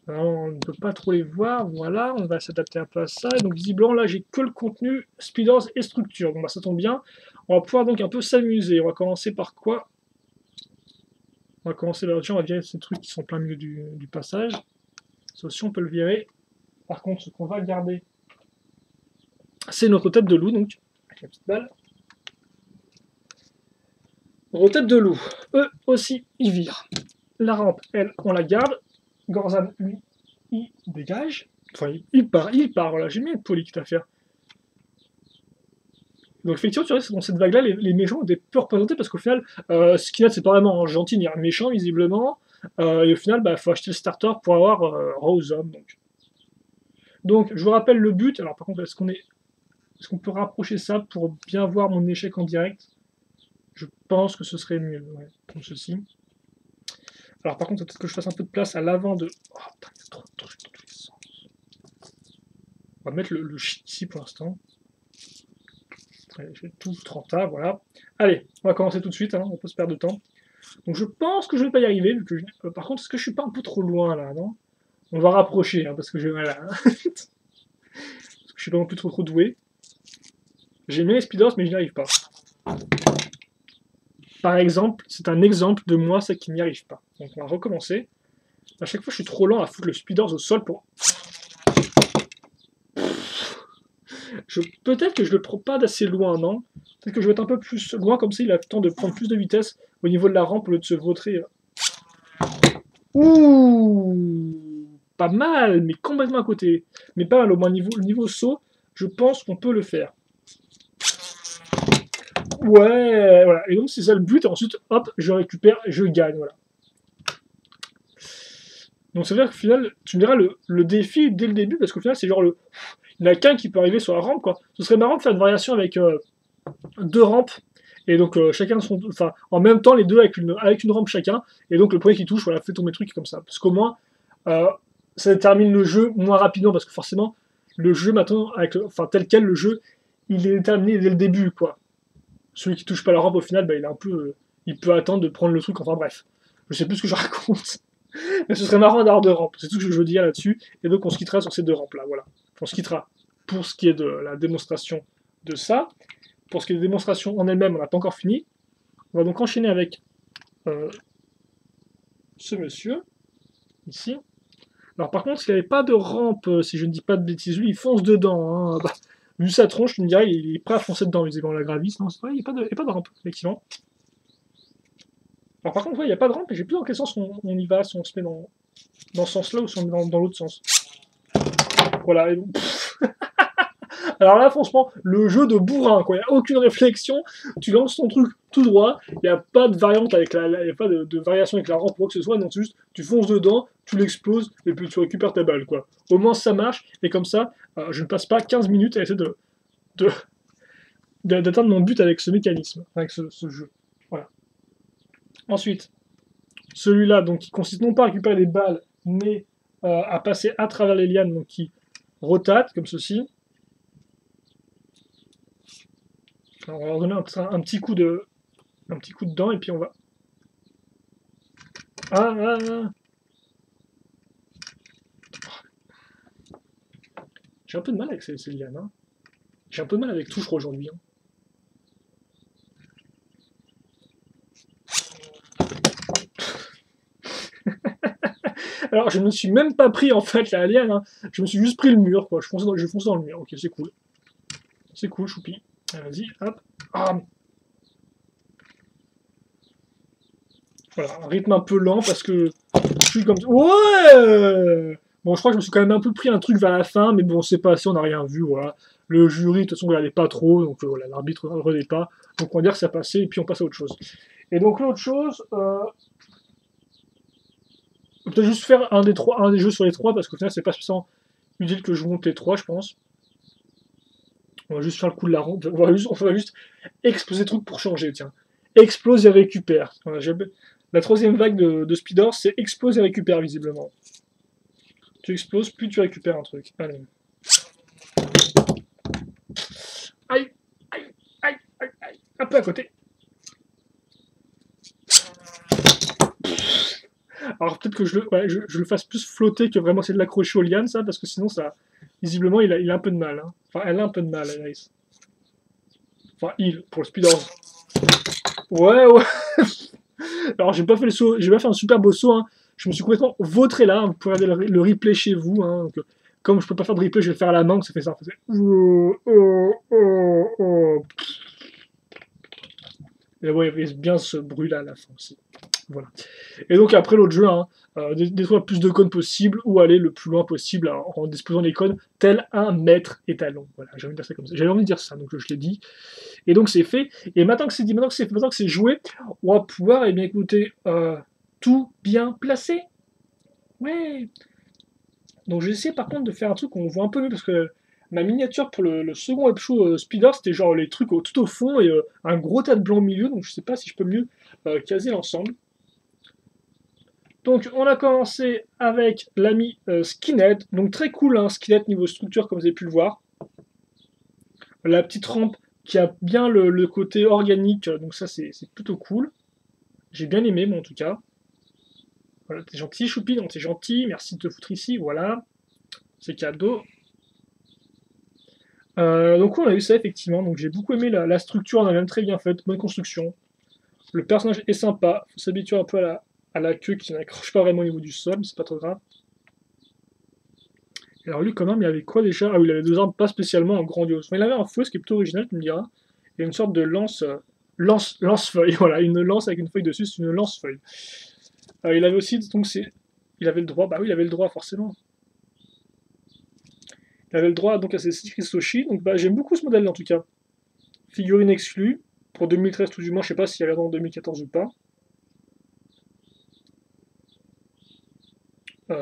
Alors, on ne peut pas trop les voir, voilà, on va s'adapter un peu à ça. Et donc visiblement là j'ai que le contenu speeders et structure. Bon bah ça tombe bien. On va pouvoir donc un peu s'amuser. On va commencer par quoi? On va commencer par on va virer ces trucs qui sont plein milieu du passage. Ça aussi on peut le virer. Par contre ce qu'on va garder, c'est notre tête de loup, donc avec la petite balle. Nos têtes de loup, eux aussi ils virent. La rampe, elle, on la garde. Gorzan, lui, il dégage. Enfin, il part, voilà, j'ai mis une poli quitte à faire. Donc effectivement, tu vois, dans cette vague-là, les méchants étaient peu représentés parce qu'au final, Skinhead, c'est pas vraiment un gentil ni un méchant, visiblement. Et au final, bah, faut acheter le starter pour avoir Rose Homme. Donc, je vous rappelle le but. Alors par contre, est-ce qu'on peut rapprocher ça pour bien voir mon échec en direct? Je pense que ce serait mieux, ouais, comme ceci. Alors par contre, peut-être que je fasse un peu de place à l'avant de... Oh putain, il y a trop de trucs dans tous les sens. On va mettre le shit ici pour l'instant. J'ai tout 30A, voilà. Allez, on va commencer tout de suite, hein, on peut se perdre de temps. Donc je pense que je vais pas y arriver, vu que par contre, est-ce que je suis pas un peu trop loin là, non? On va rapprocher, hein, parce que j'ai... Voilà. Parce que je suis pas non plus trop doué. J'ai mis les speeders, mais je n'y arrive pas. Par exemple, c'est un exemple de moi, ça qui n'y arrive pas. Donc on va recommencer. À chaque fois, je suis trop lent à foutre le speeders au sol pour... Peut-être que je le prends pas d'assez loin, non? Peut-être que je vais être un peu plus loin, comme ça il a le temps de prendre plus de vitesse au niveau de la rampe au lieu de se vautrer. Ouh, pas mal, mais complètement à côté. Mais pas mal, au moins le niveau saut, je pense qu'on peut le faire. Ouais, voilà. Et donc c'est ça le but, et ensuite, hop, je récupère, je gagne, voilà. Donc ça veut dire qu'au final, tu me diras le défi dès le début, parce qu'au final, c'est genre il n'y en a qu'un qui peut arriver sur la rampe, quoi. Ce serait marrant de faire une variation avec deux rampes. Et donc chacun son, enfin en même temps les deux avec une rampe chacun. Et donc le premier qui touche, voilà, fait tomber le truc comme ça. Parce qu'au moins euh, ça termine le jeu moins rapidement parce que forcément le jeu maintenant, enfin tel quel le jeu, il est terminé dès le début quoi. Celui qui touche pas la rampe au final, bah, il est un peu, il peut attendre de prendre le truc. Enfin bref, je sais plus ce que je raconte. Mais ce serait marrant d'avoir deux rampes. C'est tout ce que je veux dire là-dessus. Et donc on se quittera sur ces deux rampes là. Voilà. On se quittera pour ce qui est de la démonstration de ça. Pour ce qui est des démonstrations en elles-mêmes, on n'a pas encore fini. On va donc enchaîner avec euh, ce monsieur, ici. Alors par contre, s'il n'y avait pas de rampe, si je ne dis pas de bêtises, lui, il fonce dedans. Hein. Bah, vu sa tronche, tu me dirais, il est prêt à foncer dedans, visiblement, la Gravis. Non, c'est vrai, il n'y a pas de rampe, effectivement. Alors par contre, ouais, il n'y a pas de rampe, et j'ai plus dans quel sens on y va, si on se met dans ce sens-là ou si on met dans l'autre sens. Voilà, et donc, alors là, franchement, le jeu de bourrin, quoi. Il n'y a aucune réflexion. Tu lances ton truc tout droit. Il n'y a pas de variante avec il n'y a pas de variation avec la rampe ou quoi que ce soit. Non, c'est juste, tu fonces dedans, tu l'exploses et puis tu récupères ta balle, quoi. Au moins, ça marche. Et comme ça, je ne passe pas 15 minutes à essayer de, d'atteindre mon but avec ce mécanisme, avec ce jeu. Voilà. Ensuite, celui-là, donc, qui consiste non pas à récupérer les balles, mais à passer à travers les lianes, donc qui rotate, comme ceci. Alors, on va leur donner un petit coup de dent et puis on va. Ah, ah, ah. J'ai un peu de mal avec ces lianes. Hein. J'ai un peu de mal avec tout, je crois, aujourd'hui. Hein. Alors, je ne me suis même pas pris en fait la liane. Hein. Je me suis juste pris le mur, quoi. Je fonce dans le mur. Ok, c'est cool. C'est cool, choupi. Vas-y, hop. Ah. Voilà, un rythme un peu lent parce que je suis comme. Ouais. Bon, je crois que je me suis quand même un peu pris un truc vers la fin, mais bon, c'est passé, on n'a rien vu, voilà. Le jury, de toute façon, il regardait pas trop, donc voilà, l'arbitre ne regardait pas. Donc on va dire que ça passait, et puis on passe à autre chose. Et donc l'autre chose, peut-être juste faire un des jeux sur les trois, parce qu'au final, c'est pas spécialement utile que je monte les trois, je pense. On va juste faire le coup de la ronde. On va juste exploser le truc pour changer, tiens. Explose et récupère. Voilà, la troisième vague de Speed Horse, c'est explose et récupère, visiblement. Tu exploses, puis tu récupères un truc. Allez. Aïe, aïe, aïe, aïe, aïe. Un peu à côté. Alors peut-être que je le fasse plus flotter que vraiment essayer de l'accrocher aux lianes, ça, parce que sinon, ça, visiblement, il a un peu de mal. Hein. Enfin, elle a un peu de mal, Iris. Enfin, pour le Speed Horse. Ouais, ouais. Alors j'ai pas fait le saut, j'ai pas fait un super beau saut. Hein. Je me suis complètement vautré là. Vous pouvez regarder le replay chez vous. Hein. Donc, comme je peux pas faire de replay, je vais le faire à la main. Donc ça fait ça. Ça fait... Et ouais, il y avait bien ce bruit là à la fin aussi. Voilà. Et donc après l'autre jeu, hein, détruire le plus de cônes possible ou aller le plus loin possible hein, en disposant des cônes tel un maître étalon. Voilà, j'ai envie de dire ça comme ça. J'avais envie de dire ça, donc je l'ai dit. Et donc c'est fait. Et maintenant que c'est dit, maintenant que c'est joué, on va pouvoir, eh bien écoutez, tout bien placer. Ouais. Donc j'ai essayé par contre de faire un truc qu'on voit un peu mieux parce que ma miniature pour le second web show Speeder, c'était genre les trucs tout au fond et un gros tas de blanc au milieu. Donc je sais pas si je peux mieux caser l'ensemble. Donc on a commencé avec l'ami Skinhead. Donc très cool, hein, Skinhead niveau structure comme vous avez pu le voir. La petite rampe qui a bien le côté organique, donc ça c'est plutôt cool. J'ai bien aimé, moi en tout cas. Voilà, t'es gentil, Choupi, donc t'es gentil, merci de te foutre ici, voilà. C'est cadeau. Donc on a eu ça effectivement, donc j'ai beaucoup aimé la structure, on a même très bien faite, bonne construction. Le personnage est sympa, faut s'habituer un peu à la queue qui n'accroche pas vraiment au niveau du sol, mais c'est pas trop grave. Alors lui quand même, il avait quoi déjà? Ah oui, il avait deux armes pas spécialement grandioses. Enfin, il avait un fouet, ce qui est plutôt original, tu me diras. Et une sorte de lance-feuille, voilà, une lance avec une feuille dessus, c'est une lance-feuille. Il avait aussi, donc il avait le droit, bah oui, il avait le droit forcément. Il avait le droit donc à ses cicatrices Soshi, donc bah, j'aime beaucoup ce modèle en tout cas. Figurine exclue, pour 2013 tout du moins, je sais pas s'il y avait dans 2014 ou pas.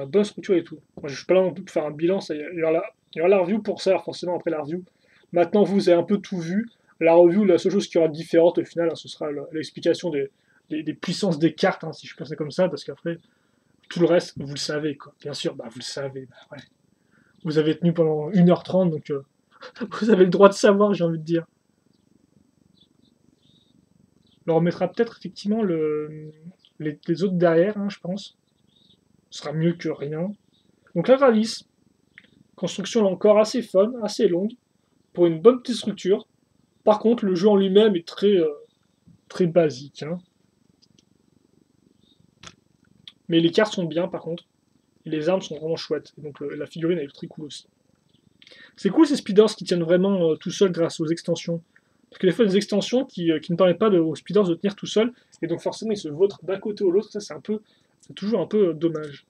Bonne structure et tout. Moi, je suis pas là non plus pour faire un bilan, il y aura la review pour ça, forcément après la review. Maintenant vous avez un peu tout vu. la review, la seule chose qui aura différente au final, hein, ce sera l'explication des puissances des cartes, hein, si je pense comme ça, parce qu'après, tout le reste, vous le savez, quoi. Bien sûr, bah, vous le savez. Bah, ouais. Vous avez tenu pendant 1h30, donc vous avez le droit de savoir, j'ai envie de dire. Alors, on mettra peut-être effectivement les autres derrière, hein, je pense. Ce sera mieux que rien. Donc, la Gravis, construction là encore assez fun, assez longue, pour une bonne petite structure. Par contre, le jeu en lui-même est très basique, hein. Mais les cartes sont bien, par contre. Et les armes sont vraiment chouettes. Et donc, la figurine, elle est très cool aussi. C'est cool ces speeders qui tiennent vraiment tout seuls grâce aux extensions. Parce que des fois, des extensions qui ne permettent pas aux speeders de tenir tout seuls. Et donc, forcément, ils se vautrent d'un côté ou l'autre. Ça, c'est toujours un peu dommage.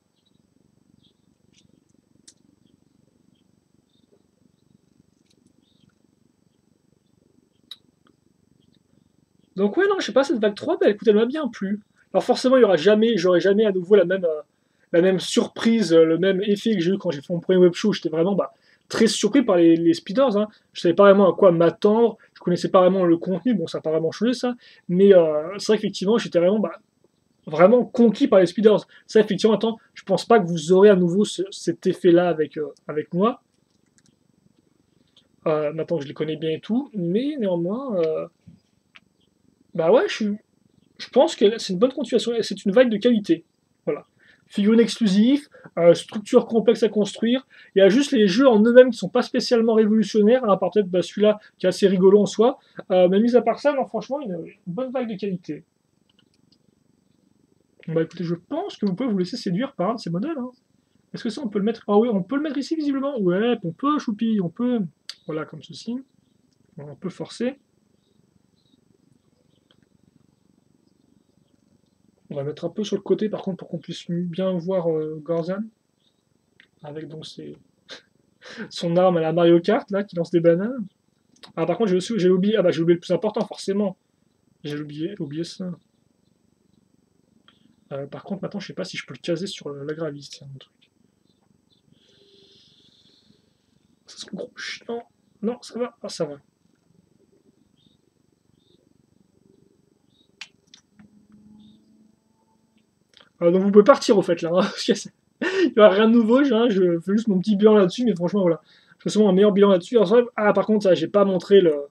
Donc ouais, non, je sais pas, cette vague 3, bah, écoute, elle m'a bien plu. Alors forcément, j'aurai jamais à nouveau la même surprise, le même effet que j'ai eu quand j'ai fait mon premier web show. J'étais vraiment bah, très surpris par les speeders, hein. Je savais pas vraiment à quoi m'attendre, je connaissais pas vraiment le contenu, bon, ça n'a pas vraiment changé ça, mais c'est vrai qu'effectivement, j'étais vraiment, bah, vraiment conquis par les speeders. Ça, effectivement, attends, je pense pas que vous aurez à nouveau cet effet-là avec moi. Maintenant que je les connais bien et tout, mais néanmoins, bah ouais, je pense que c'est une bonne continuation, c'est une vague de qualité. Voilà. Figurines exclusives, structure complexe à construire. Il y a juste les jeux en eux-mêmes qui sont pas spécialement révolutionnaires, à part peut-être bah, celui-là qui est assez rigolo en soi. Mais mis à part ça, non, franchement, une bonne vague de qualité. Bah écoutez, je pense que vous pouvez vous laisser séduire par un de ces modèles, hein. Est-ce que ça, on peut le mettre? Ah oui, on peut le mettre ici visiblement. Ouais, on peut, choupi, on peut. Voilà, comme ceci. On peut forcer. On va mettre un peu sur le côté par contre pour qu'on puisse bien voir Gorzan. Avec donc son arme à la Mario Kart là qui lance des bananes. Ah par contre j'ai oublié. Ah bah j'ai oublié le plus important forcément. J'ai oublié ça. Par contre maintenant je sais pas si je peux le caser sur la Gravis, tiens, un truc. Ça serait gros chiant. Non, ça va. Ah ça va. Donc vous pouvez partir au fait là, hein, parce que il n'y aura rien de nouveau, je fais juste mon petit bilan là-dessus, mais franchement voilà. Je fais souvent un meilleur bilan là-dessus. Ah par contre ça j'ai pas montré le.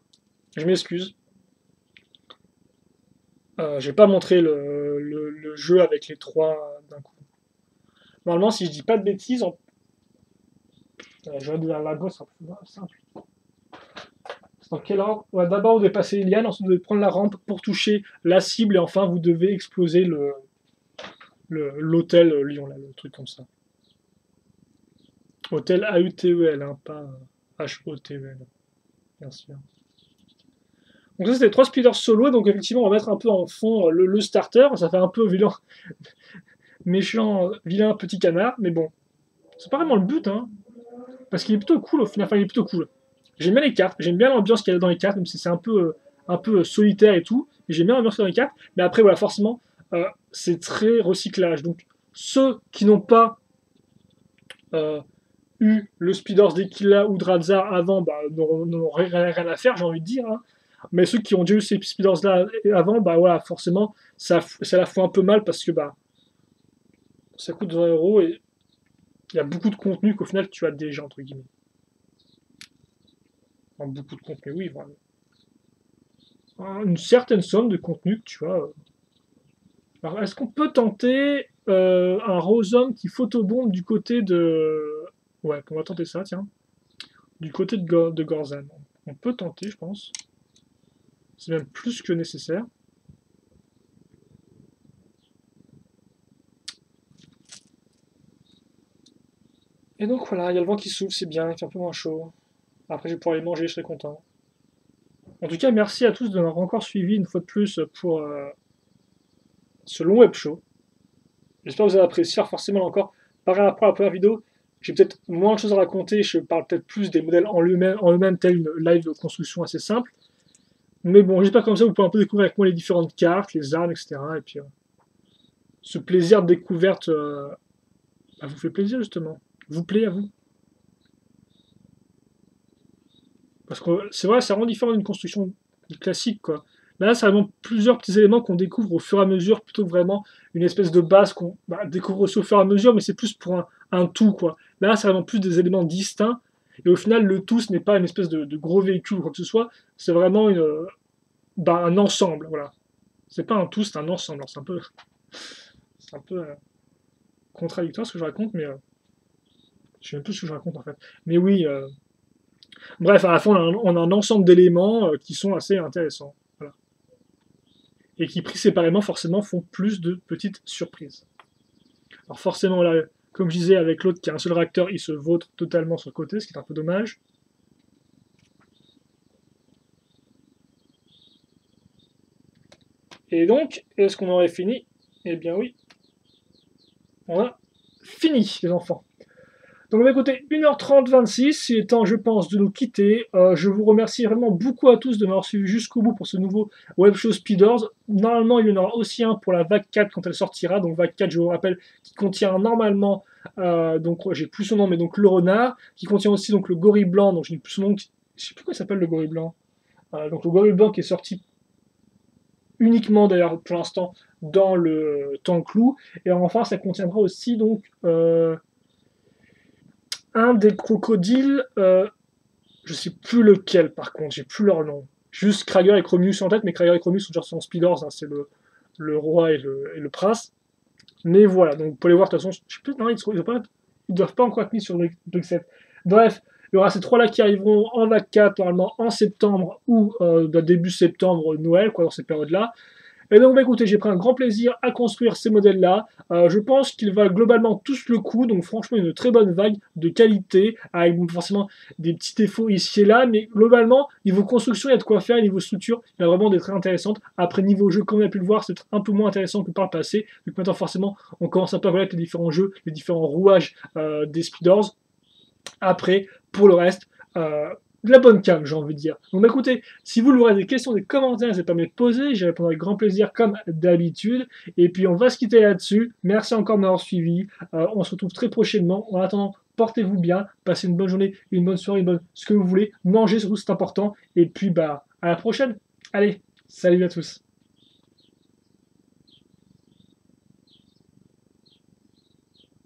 Je m'excuse. J'ai pas montré le jeu avec les trois d'un coup. Normalement, si je dis pas de bêtises, j'aurais dit la gosse, c'est simple. C'est dans quel ordre? Ouais, d'abord, vous devez passer les lianes, ensuite, vous devez prendre la rampe pour toucher la cible, et enfin, vous devez exploser l'hôtel Lyon, là, le truc comme ça. Hôtel AUTEL, hein, pas HOTEL, bien sûr. Donc ça, c'était 3 speeders solo, donc effectivement, on va mettre un peu en fond le starter, ça fait un peu vilain, méchant, vilain petit canard, mais bon, c'est pas vraiment le but, hein. Parce qu'il est plutôt cool au final, enfin il est plutôt cool. J'aime bien les cartes, j'aime bien l'ambiance qu'il y a dans les cartes, même si c'est un peu solitaire et tout, mais j'aime bien l'ambiance dans les cartes, mais après voilà, forcément, c'est très recyclage. Donc ceux qui n'ont pas euh, eu le Speeders d'Equila ou Drazar avant, bah, n'auront rien à faire, j'ai envie de dire, hein. Mais ceux qui ont déjà eu ces Speeders là avant, bah voilà, forcément, ça la fout un peu mal parce que bah ça coûte 20 € et il y a beaucoup de contenu qu'au final tu as déjà entre guillemets. Enfin, beaucoup de contenu, oui, voilà. Une certaine somme de contenu que tu as. Alors, est-ce qu'on peut tenter un Rosum qui photobombe du côté de. Ouais, on va tenter ça, tiens. Du côté de Gorzan. On peut tenter, je pense. C'est même plus que nécessaire. Et donc voilà, il y a le vent qui souffle, c'est bien, il fait un peu moins chaud. Après, je vais pouvoir les manger, je serai content. En tout cas, merci à tous de m'avoir encore suivi une fois de plus pour ce long web show. J'espère que vous avez apprécié. Forcément, encore, par rapport à la première vidéo, j'ai peut-être moins de choses à raconter. Je parle peut-être plus des modèles en eux-mêmes, tel une live de construction assez simple. Mais bon, j'espère comme ça, vous pouvez un peu découvrir avec moi les différentes cartes, les armes, etc. Et puis, ce plaisir de découverte bah, vous fait plaisir, justement. Vous plaît à vous. Parce que c'est vrai, ça rend différent d'une construction du classique, quoi. Là, c'est vraiment plusieurs petits éléments qu'on découvre au fur et à mesure, plutôt que vraiment une espèce de base qu'on découvre aussi au fur et à mesure, mais c'est plus pour un tout, quoi. Là, c'est vraiment plus des éléments distincts, et au final, le tout, ce n'est pas une espèce de gros véhicule ou quoi que ce soit, c'est vraiment un ensemble, voilà. C'est pas un tout, c'est un ensemble. Alors, c'est un peu contradictoire ce que je raconte, mais je sais même plus ce que je raconte en fait. Mais oui, bref, à la fin, on a un ensemble d'éléments qui sont assez intéressants. Voilà. Et qui, pris séparément, forcément, font plus de petites surprises. Alors forcément, là, comme je disais, avec l'autre qui a un seul réacteur, il se vautre totalement sur le côté, ce qui est un peu dommage. Et donc, est-ce qu'on aurait fini? Eh bien oui, on a fini, les enfants. Donc bah, écoutez, 1h30, 26, il est temps, je pense, de nous quitter. Je vous remercie vraiment beaucoup à tous de m'avoir suivi jusqu'au bout pour ce nouveau web show Speeders. Normalement, il y en aura aussi un pour la vague 4 quand elle sortira. Donc vague 4, je vous rappelle, qui contient normalement, donc j'ai plus son nom, mais donc le renard, qui contient aussi donc le gorille blanc, donc je n'ai plus son nom, je sais plus comment il s'appelle le gorille blanc. Donc le gorille blanc qui est sorti uniquement d'ailleurs pour l'instant dans le temps clou. Et enfin, ça contiendra aussi donc un des crocodiles, je sais plus lequel par contre, j'ai plus leur nom. Juste Krager et Chromius en tête, mais Krager et Chromius sont déjà sur Speeders, hein, c'est le roi et le prince. Mais voilà, donc vous pouvez les voir, de toute façon, je sais plus, non, ils doivent pas encore être mis sur le 7. Bref, il y aura ces trois-là qui arriveront en vague 4, normalement en septembre ou début septembre, Noël, quoi, dans ces périodes-là. Et donc, bah, écoutez, j'ai pris un grand plaisir à construire ces modèles-là. Je pense qu'ils valent globalement tous le coup, donc franchement, une très bonne vague de qualité, avec forcément des petits défauts ici et là, mais globalement, niveau construction, il y a de quoi faire, niveau structure, il y a vraiment des très intéressantes. Après, niveau jeu, comme on a pu le voir, c'est un peu moins intéressant que par le passé, vu que maintenant, forcément, on commence un peu à connaître les différents jeux, les différents rouages des speeders. Après, pour le reste, de la bonne cam, j'ai envie de dire. Donc écoutez, si vous aurez des questions, des commentaires, n'hésitez pas à me les poser, j'y répondrai avec grand plaisir comme d'habitude. Et puis on va se quitter là-dessus. Merci encore de m'avoir suivi. On se retrouve très prochainement. En attendant, portez-vous bien, passez une bonne journée, une bonne soirée, ce que vous voulez. Mangez surtout, c'est important. Et puis bah à la prochaine. Allez, salut à tous.